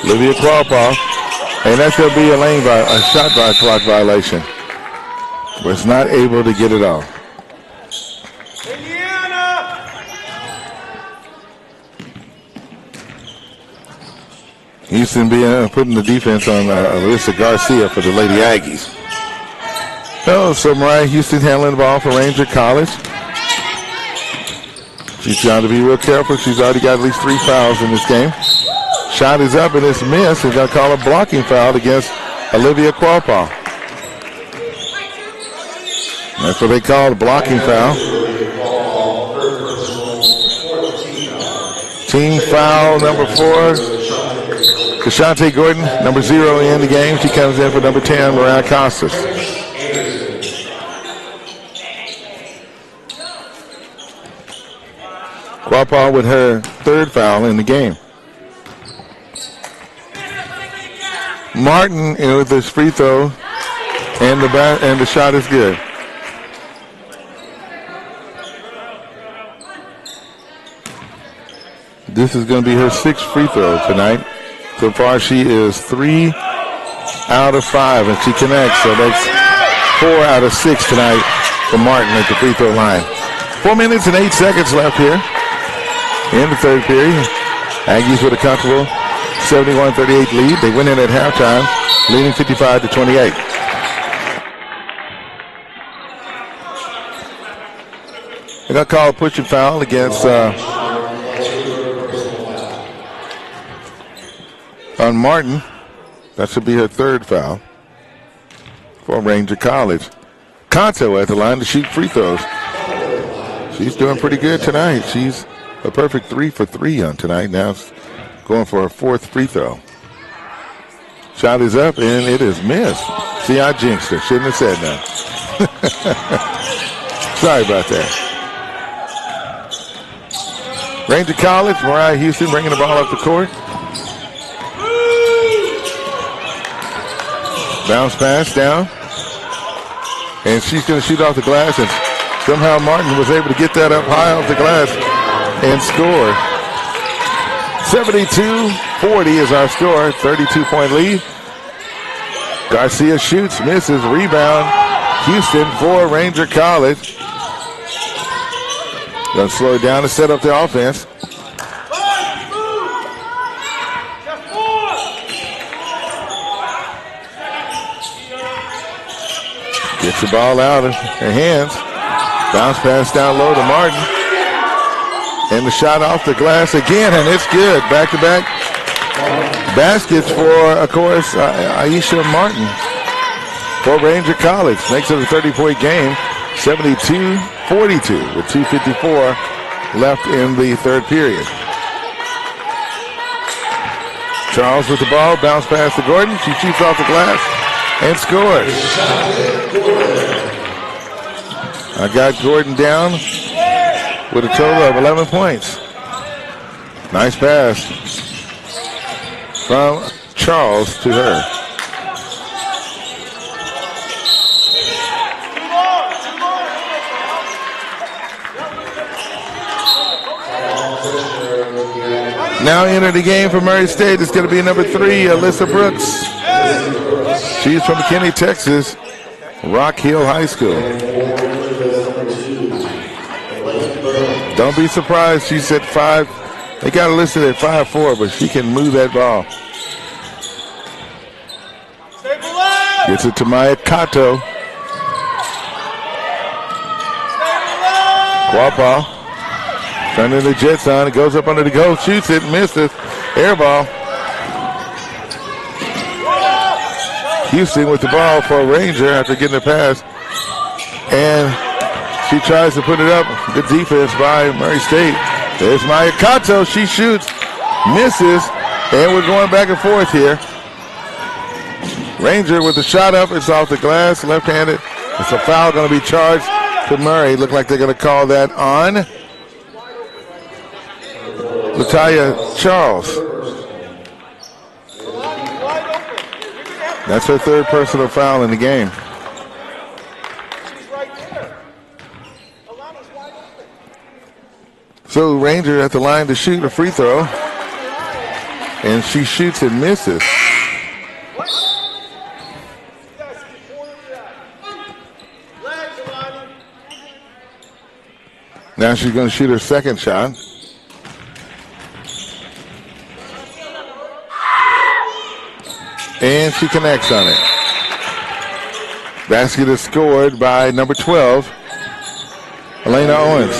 Olivia Qualpaugh. And that's going to be a shot clock violation. Was not able to get it off. Houston putting the defense on Alyssa Garcia for the Lady Aggies. So Mariah Houston handling the ball for Ranger College. She's trying to be real careful. She's already got at least 3 fouls in this game. Shot is up and it's missed. They're going to call a blocking foul against Olivia Qualpaugh. That's what they call a blocking foul. Team foul number 4. Kashante Gordon, number 0 in the game. She comes in for number 10, Mariah Costas. Qualpaugh with her 3rd foul in the game. Martin with his free throw, and the shot is good. This is going to be her 6th free throw tonight. So far, she is 3 out of 5, and she connects. So that's 4 out of 6 tonight for Martin at the free throw line. 4 minutes and 8 seconds left here in the 3rd period. Aggies with a comfortable 71-38 lead. They went in at halftime, leading 55-28. They're going to call a pushing foul against on Martin. That should be her 3rd foul for Ranger College. Conto at the line to shoot free throws. She's doing pretty good tonight. She's a perfect 3 for 3 on tonight. Now going for her 4th free throw. Shot is up and it is missed. See, I jinxed her. Shouldn't have said that. Sorry about that. Ranger College, Mariah Houston bringing the ball up the court. Bounce pass down. And she's going to shoot off the glass, and somehow Martin was able to get that up high off the glass and score. 72-40 is our score, 32-point lead. Garcia shoots, misses, rebound. Houston for Ranger College. Going to slow it down to set up the offense. Gets the ball out of her hands. Bounce pass down low to Martin. And the shot off the glass again, and it's good. Back-to-back baskets for, of course, Aisha Martin for Ranger College. Makes it a 30-point game, 72-42 with 2:54 left in the third period. Charles with the ball, bounce pass to Gordon. She shoots off the glass and scores. I got Gordon down with a total of 11 points. Nice pass from Charles to her. Now enter the game for Murray State. It's going to be number 3, Alyssa Brooks. She's from McKinney, Texas, Rock Hill High School. Don't be surprised. She's at 5. They got her listed at 5'4", but she can move that ball. Gets it to Maya Kato. Quapaw. Turning the Jets on. It goes up under the goal. Shoots it. Misses. Air ball. Houston with the ball for Ranger after getting the pass. And she tries to put it up. Good defense by Murray State. There's Maya Kato. She shoots. Misses. And we're going back and forth here. Ranger with the shot up. It's off the glass. Left-handed. It's a foul going to be charged to Murray. Look like they're going to call that on Latalia Charles. That's her third personal foul in the game. So Ranger at the line to shoot a free throw. And she shoots and misses. Now she's going to shoot her second shot. And she connects on it. Basket is scored by number 12, Elena Owens.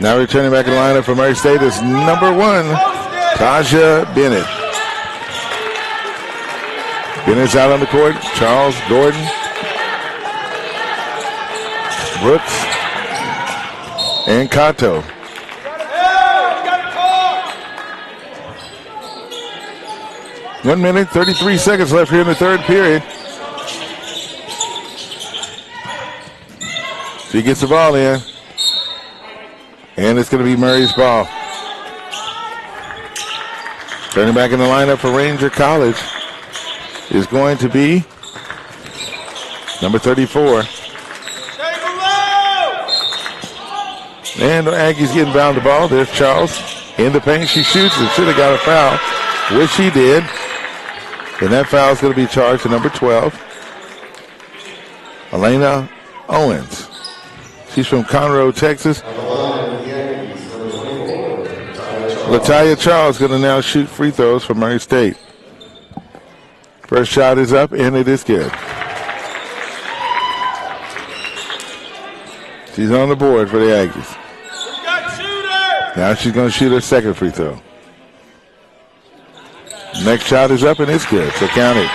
Now returning back in the lineup for Murray State is number 1, Taja Bennett. Bennett's out on the court. Charles, Gordon, Brooks, and Kato. One minute, 33 seconds left here in the third period. She gets the ball in. And it's going to be Murray's ball. Turning back in the lineup for Ranger College is going to be number 34. And the Aggies getting bound the ball. There's Charles in the paint. She shoots and should have got a foul, which she did. And that foul is going to be charged to number 12, Elena Owens. She's from Conroe, Texas. Latalia Charles going to now shoot free throws for Murray State. First shot is up, and it is good. She's on the board for the Aggies. Now she's going to shoot her second free throw. Next shot is up, and it's good, so count it.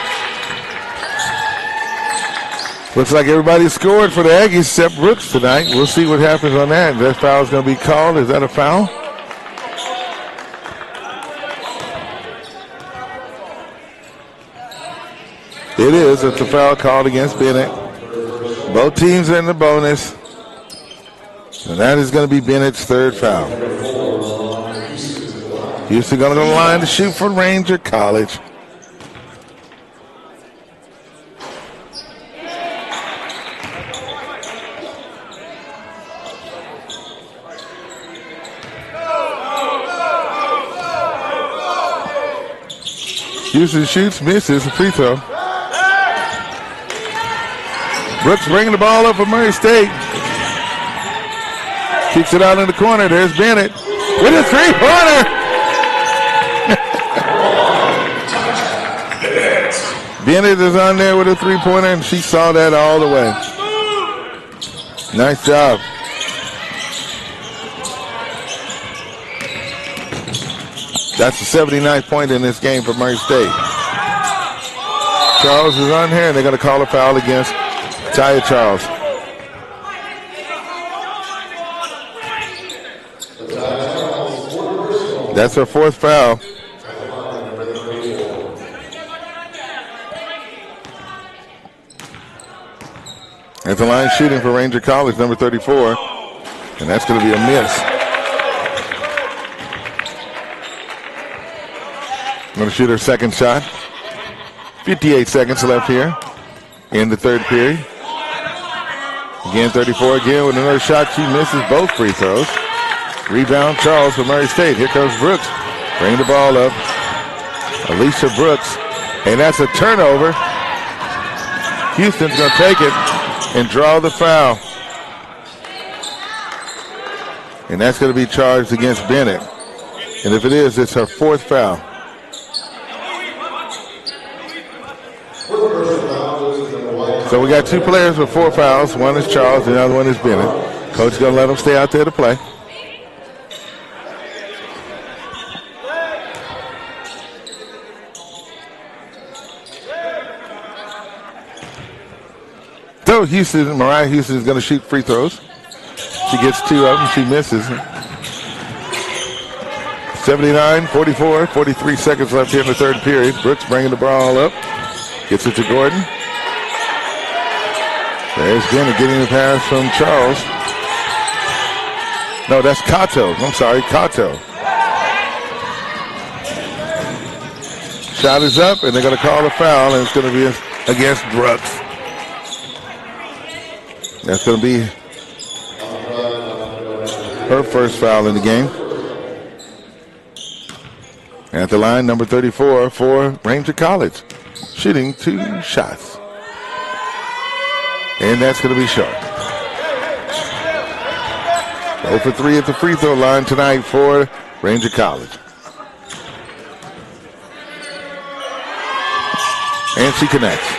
Looks like everybody scored for the Aggies except Brooks tonight. We'll see what happens on that. That foul is going to be called. Is that a foul? It is. It's a foul called against Bennett. Both teams are in the bonus. And that is going to be Bennett's third foul. Houston going to go to the line to shoot for Ranger College. Houston shoots, misses, a free throw. Brooks bringing the ball up for Murray State. Kicks it out in the corner. There's Bennett with a three-pointer. Bennett is on there with a three-pointer, and she saw that all the way. Nice job. That's the 79th point in this game for Murray State. Charles is on here, and they're going to call a foul against Taya Charles. That's her fourth foul. At the line shooting for Ranger College, number 34. And that's going to be a miss. Going to shoot her second shot. 58 seconds left here in the third period. Again, 34 again with another shot. She misses both free throws. Rebound, Charles for Murray State. Here comes Brooks. Bring the ball up. Alicia Brooks. And that's a turnover. Houston's going to take it and draw the foul. And that's going to be charged against Bennett. And if it is, it's her fourth foul. So we got two players with 4 fouls. One is Charles, the other one is Bennett. Coach is going to let them stay out there to play. So Mariah Houston is going to shoot free throws. She gets 2 of them. She misses. 79-44, 43 seconds left here in the third period. Brooks bringing the ball up. Gets it to Gordon. There's Bennett getting the pass from Charles. No, that's Cato. I'm sorry, Cato. Shot is up, and they're going to call a foul, and it's going to be against Brooks. That's going to be her first foul in the game. At the line, number 34 for Ranger College, shooting 2 shots. And that's going to be short. 0 for 3 at the free throw line tonight for Ranger College. And she connects.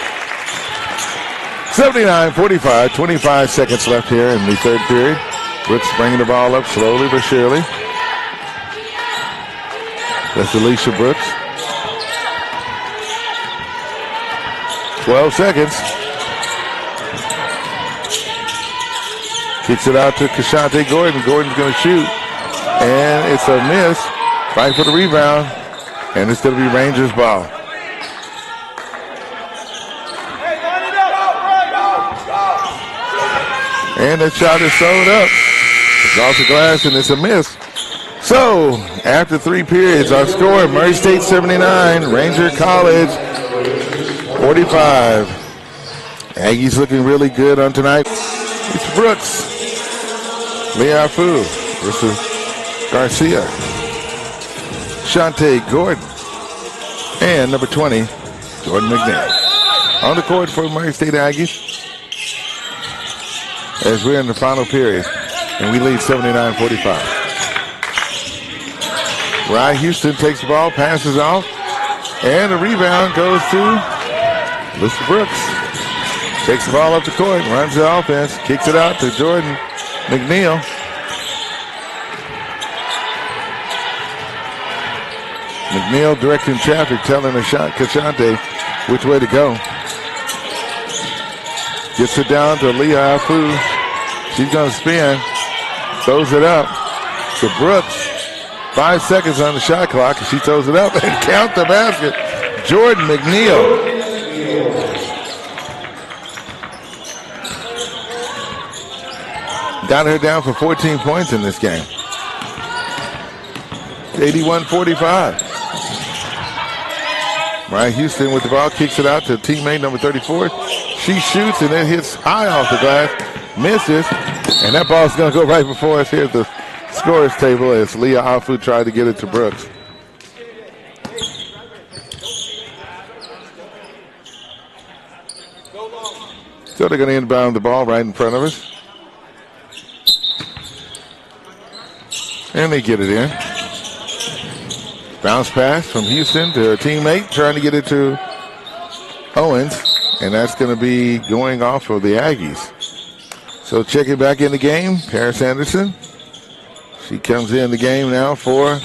79-45, 25 seconds left here in the third period. Brooks bringing the ball up slowly but surely. That's Alicia Brooks. 12 seconds. Kicks it out to Kashante Gordon. Gordon's going to shoot. And it's a miss. Fight for the rebound. And it's going to be Rangers ball. And that shot is sewed up. It's off the glass and it's a miss. So, after 3 periods, our score, Murray State 79, Ranger College 45. Aggies looking really good on tonight. It's Brooks. Leafu versus Garcia. Shante Gordon. And number 20, Jordan McNair. On the court for Murray State Aggies. As we're in the final period, and we lead 79-45. Rye Houston takes the ball, passes off, and the rebound goes to Alyssa Brooks. Takes the ball up the court, runs the offense, kicks it out to Jordan McNeil. McNeil directing traffic, telling Kashante which way to go. Gets it down to Leah Afu. She's going to spin. Throws it up to Brooks. 5 seconds on the shot clock. She throws it up and count the basket. Jordan McNeil. got her down for 14 points in this game. 81-45. Mariah Houston with the ball, kicks it out to teammate number 34. She shoots and then hits high off the glass, misses, and that ball's going to go right before us here at the scorer's table as Leah Afu tried to get it to Brooks. So they're going to inbound the ball right in front of us. And they get it in. Bounce pass from Houston to a teammate, trying to get it to Owens. And that's going to be going off of the Aggies. So checking back in the game, Paris Anderson. She comes in the game now for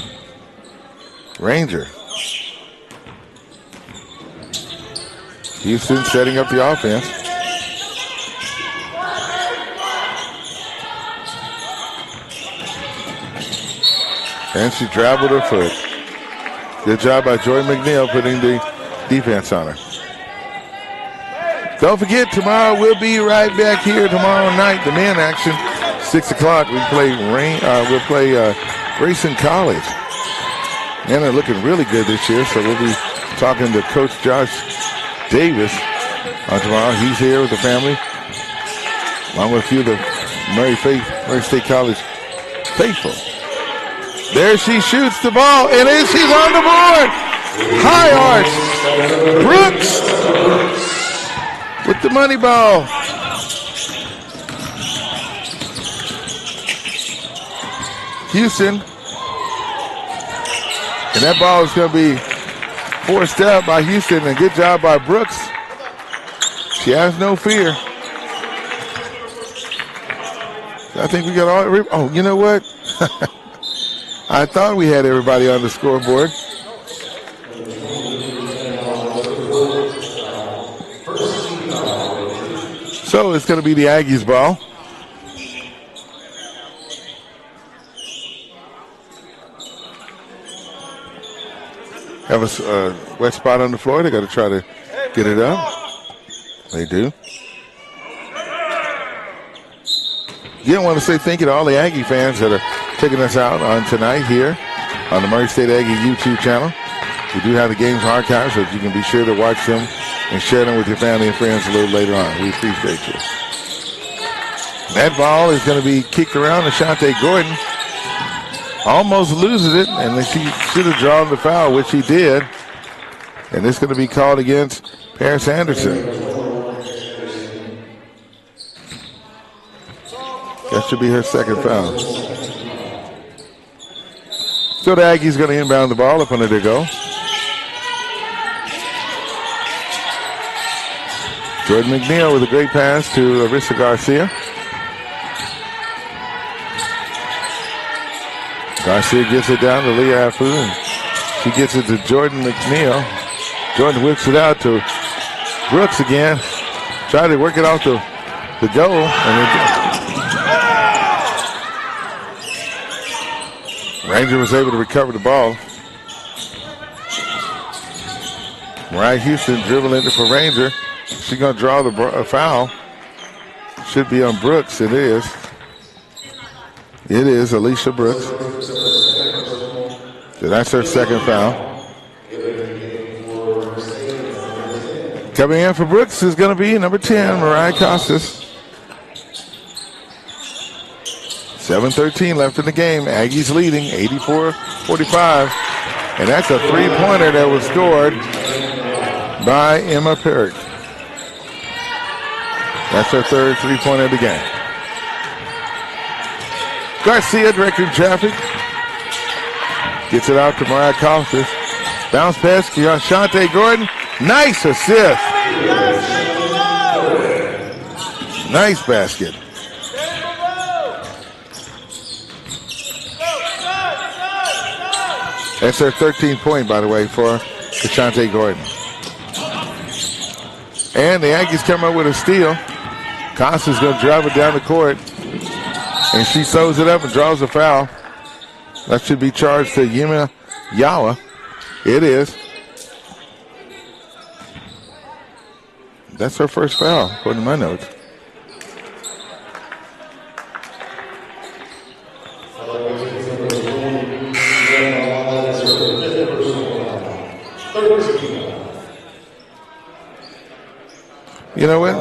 Ranger. Houston setting up the offense. And she traveled her foot. Good job by Joy McNeil putting the defense on her. Don't forget, tomorrow we'll be right back here tomorrow night. The men action, 6 o'clock. We'll play Grayson College. And they're looking really good this year, so we'll be talking to Coach Josh Davis tomorrow. He's here with the family, along with a few of the Murray State College faithful. There she shoots the ball, and then she's on the board. High arch. Brooks with the money ball. Houston. And that ball is going to be forced out by Houston, and good job by Brooks. She has no fear. I think we got all. Oh, you know what? I thought we had everybody on the scoreboard. So it's going to be the Aggies' ball. Have a wet spot on the floor. They got to try to get it up. They do. Again, I want to say thank you to all the Aggie fans that are taking us out on tonight here on the Murray State Aggie YouTube channel. We do have the games archived, so you can be sure to watch them and share them with your family and friends a little later on. We appreciate you. That ball is going to be kicked around. Ashante Gordon almost loses it, and she should have drawn the foul, which he did. And it's going to be called against Paris Anderson. That should be her second foul. So the Aggies going to inbound the ball up under their goal. Jordan McNeil with a great pass to Arissa Garcia. Garcia gets it down to Leah Afu, and she gets it to Jordan McNeil. Jordan whips it out to Brooks again. Tried to work it off the goal, and Ranger was able to recover the ball. Mariah Houston dribbling it for Ranger. She's going to draw the foul. Should be on Brooks. It is. It is Alicia Brooks. So that's her second foul. Coming in for Brooks is going to be number 10, Mariah Costas. 7:13 left in the game. Aggies leading 84-45. And that's a three-pointer that was scored by Emma Perrick. That's her third three-pointer of the game. Garcia directing traffic. Gets it out to Mariah Costas. Bounce pass to Ashante Gordon. Nice assist. Nice basket. That's her 13th point, by the way, for Ashante Gordon. And the Aggies come up with a steal. Costa's going to drive it down the court. And she sews it up and draws a foul. That should be charged to Yima Yawa. It is. That's her first foul, according to my notes. You know what?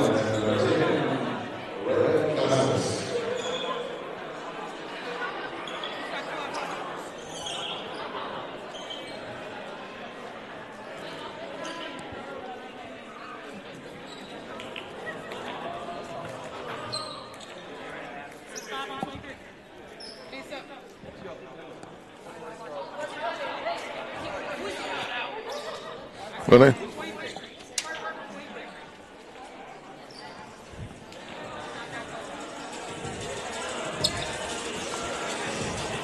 Really?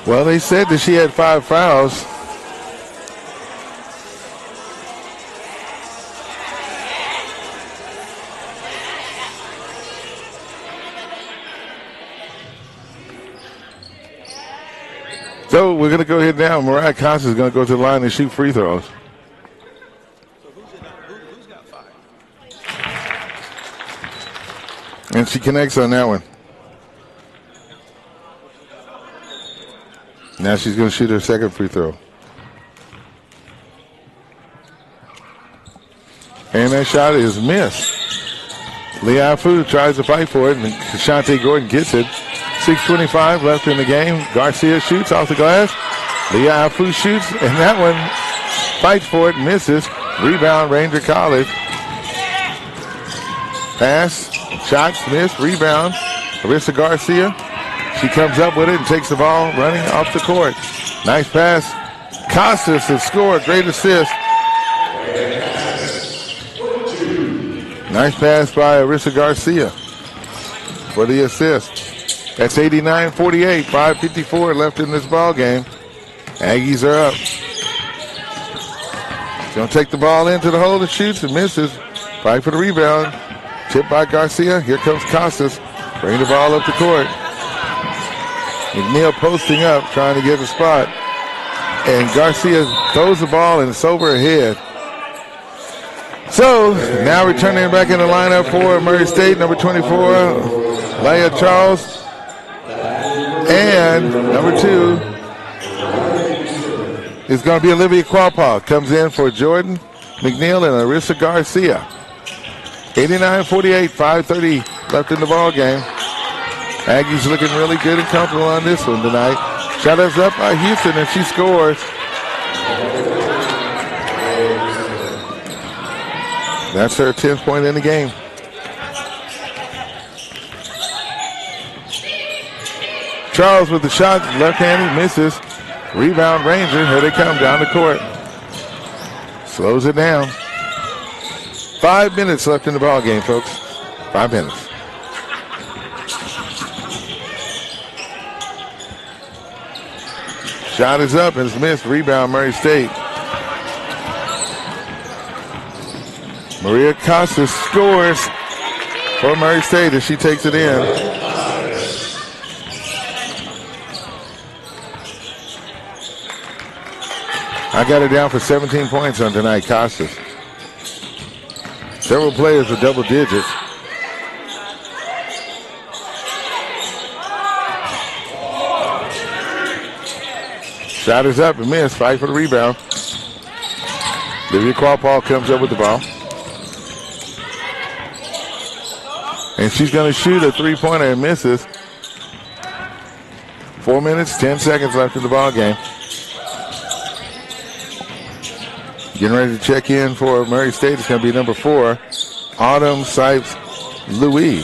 Well, they said that she had 5 fouls. So we're going to go ahead now. Mariah Costa is going to go to the line and shoot free throws. And she connects on that one. Now she's going to shoot her second free throw. And that shot is missed. Leah Fu tries to fight for it, and Kashante Gordon gets it. 6:25 left in the game. Garcia shoots off the glass. Leah Fu shoots, and that one fights for it, misses. Rebound, Ranger College. Pass, shot, missed, rebound. Arissa Garcia. She comes up with it and takes the ball running off the court. Nice pass. Costas has scored. Great assist. Nice pass by Arissa Garcia for the assist. That's 89-48. 5:54 left in this ball game. Aggies are up. Going to take the ball into the hole and shoots and misses. Fight for the rebound. Tipped by Garcia. Here comes Costas. Bring the ball up the court. McNeil posting up, trying to get a spot. And Garcia throws the ball and it's over her head. So, now returning back in the lineup for Murray State, number 24, Leah Charles. And number 2 is going to be Olivia Quapaw. Comes in for Jordan McNeil and Arissa Garcia. 89-48, 5:30 left in the ball game. Aggies looking really good and comfortable on this one tonight. Shot is up by Houston, and she scores. That's her 10th point in the game. Charles with the shot, left-handed, misses. Rebound Ranger, here they come down the court. Slows it down. 5 minutes left in the ball game, folks. 5 minutes. Shot is up and it's missed. Rebound, Murray State. Maria Costa scores for Murray State as she takes it in. I got her down for 17 points on tonight, Costas. Several players with double digits. Shot is up and missed. Fight for the rebound. Olivia Quapaw comes up with the ball. And she's going to shoot a three-pointer and misses. 4 minutes, 10 seconds left in the ball game. Getting ready to check in for Murray State. It's going to be number 4, Autumn Sipes Louis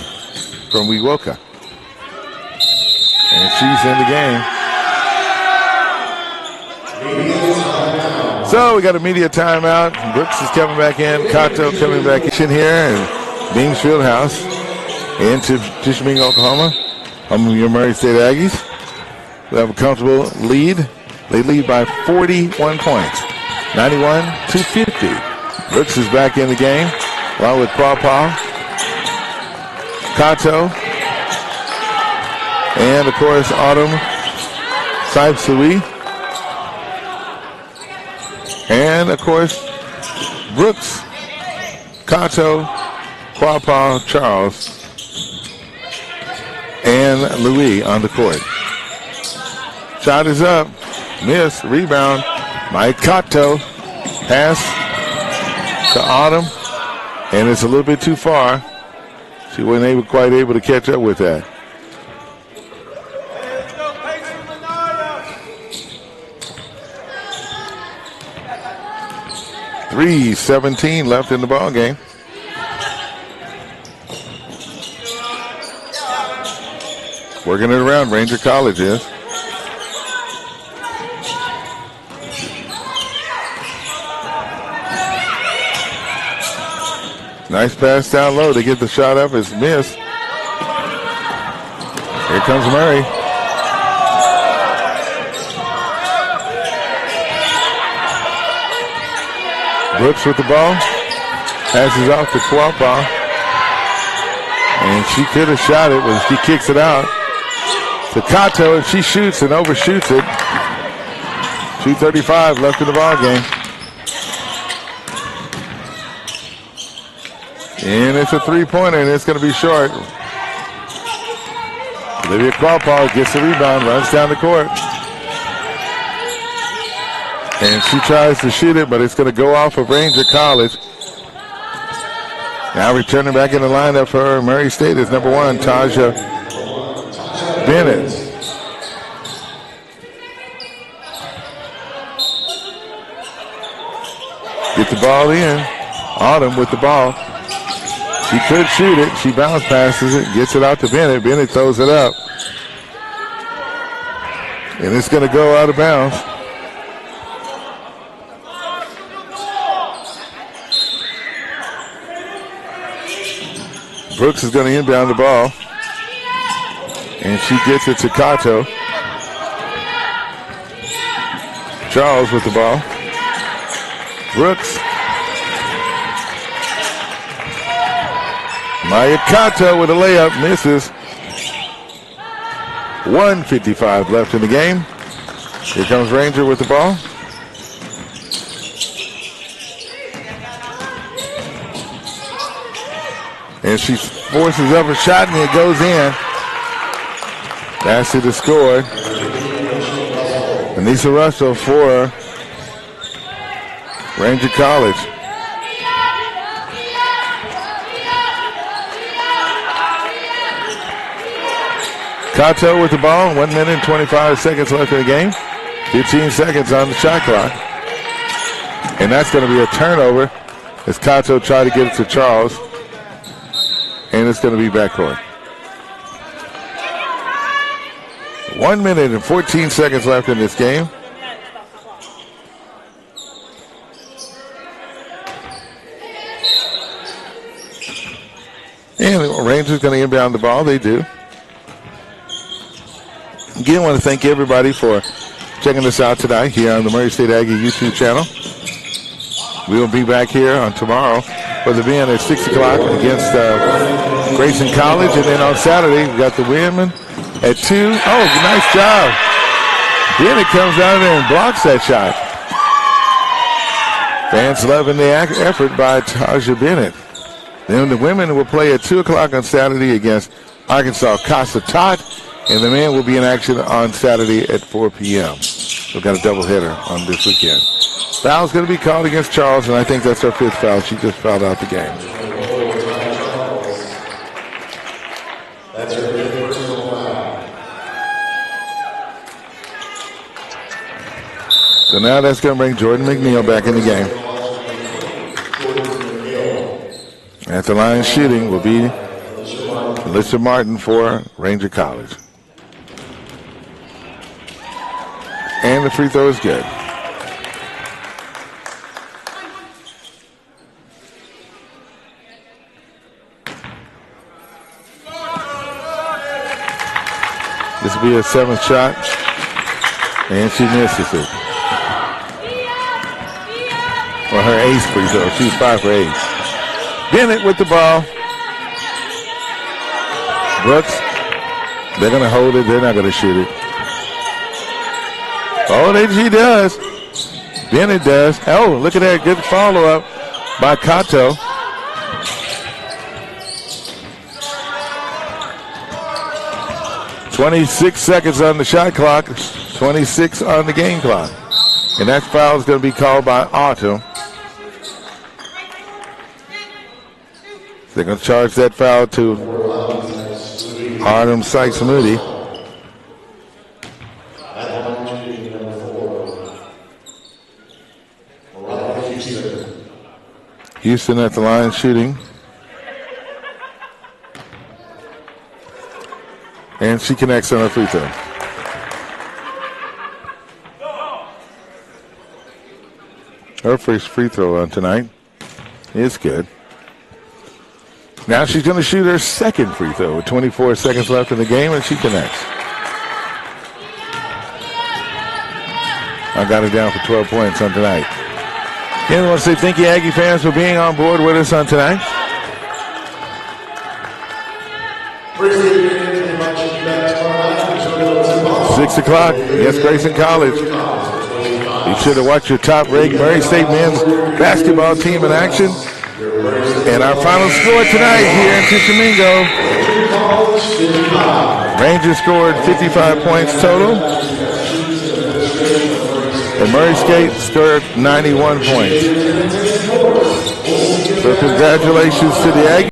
from Wewoka. And she's in the game. So we got a media timeout. Brooks is coming back in. Kato coming back in here. And Beams Fieldhouse into Tishomingo, Oklahoma. Home of your Murray State Aggies. We have a comfortable lead. They lead by 41 points. 91-50. Brooks is back in the game along with Quapaw, Kato, and of course Autumn Sipes Louis. And, of course, Brooks, Kato, Quapaw, Charles, and Louis on the court. Shot is up. Miss. Rebound. Mike Kato. Pass to Autumn. And it's a little bit too far. She wasn't quite able to catch up with that. 3:17 left in the ball game. Working it around, Ranger College is. Nice pass down low to get the shot up. It's missed. Here comes Murray. Brooks with the ball. Passes off to Quapaw. And she could have shot it, but she kicks it out to Kato, and she shoots and overshoots it. 2:35 left in the ball game. And it's a three-pointer, and it's going to be short. Olivia Quapaw gets the rebound, runs down the court. And she tries to shoot it, but it's going to go off of Ranger College. Now returning back in the lineup for Murray State is number 1, Taja Bennett. Get the ball in. Autumn with the ball. She could shoot it. She bounce passes it, gets it out to Bennett. Bennett throws it up. And it's going to go out of bounds. Brooks is going to inbound the ball. And she gets it to Kato. Charles with the ball. Brooks. Maya Kato with a layup, misses. 1:55 left in the game. Here comes Ranger with the ball. And she forces up a shot, and it goes in. Bassett has scored. Anissa Russell for Ranger College. Kato with the ball, 1 minute and 25 seconds left in the game. 15 seconds on the shot clock. And that's going to be a turnover as Kato tried to get it to Charles. And it's going to be backcourt. 1 minute and 14 seconds left in this game. And the Rangers going to inbound the ball. They do. Again, I want to thank everybody for checking us out tonight here on the Murray State Aggie YouTube channel. We will be back here on tomorrow for the men at 6 o'clock against Grayson College. And then on Saturday, we got the women at 2. Oh, nice job. Bennett comes out there and blocks that shot. Fans loving the effort by Taja Bennett. Then the women will play at 2 o'clock on Saturday against Arkansas Casa Tot. And the men will be in action on Saturday at 4 p.m. We've got a doubleheader on this weekend. Foul's going to be called against Charles, and I think that's her 5th foul. She just fouled out the game. That's her 5th personal foul. So now that's going to bring Jordan McNeil back in the game. At the line shooting will be Alyssa Martin for Ranger College. And the free throw is good. This will be a 7th shot. And she misses it. Or her 8th free throw. She's 5 for 8. Bennett with the ball. Brooks. They're going to hold it. They're not going to shoot it. Oh, she does. Bennett does. Oh, look at that. Good follow-up by Kato. 26 seconds on the shot clock, 26 on the game clock. And that foul is going to be called by Otto. They're going to charge that foul to Artem Sykes-Moody. Houston at the line shooting. And she connects on a free throw. Her first free throw on tonight is good. Now she's going to shoot her second free throw with 24 seconds left in the game, and she connects. I got her down for 12 points on tonight. Again, I want to say thank you, Aggie fans, for being on board with us on tonight. Six o'clock. Yes, Grayson College. You should have watched your top-ranked Murray State men's basketball team in action. And our final score tonight here in Tishomingo. Rangers scored 55 points total. And Murray State scored 91 points. So congratulations to the Aggies.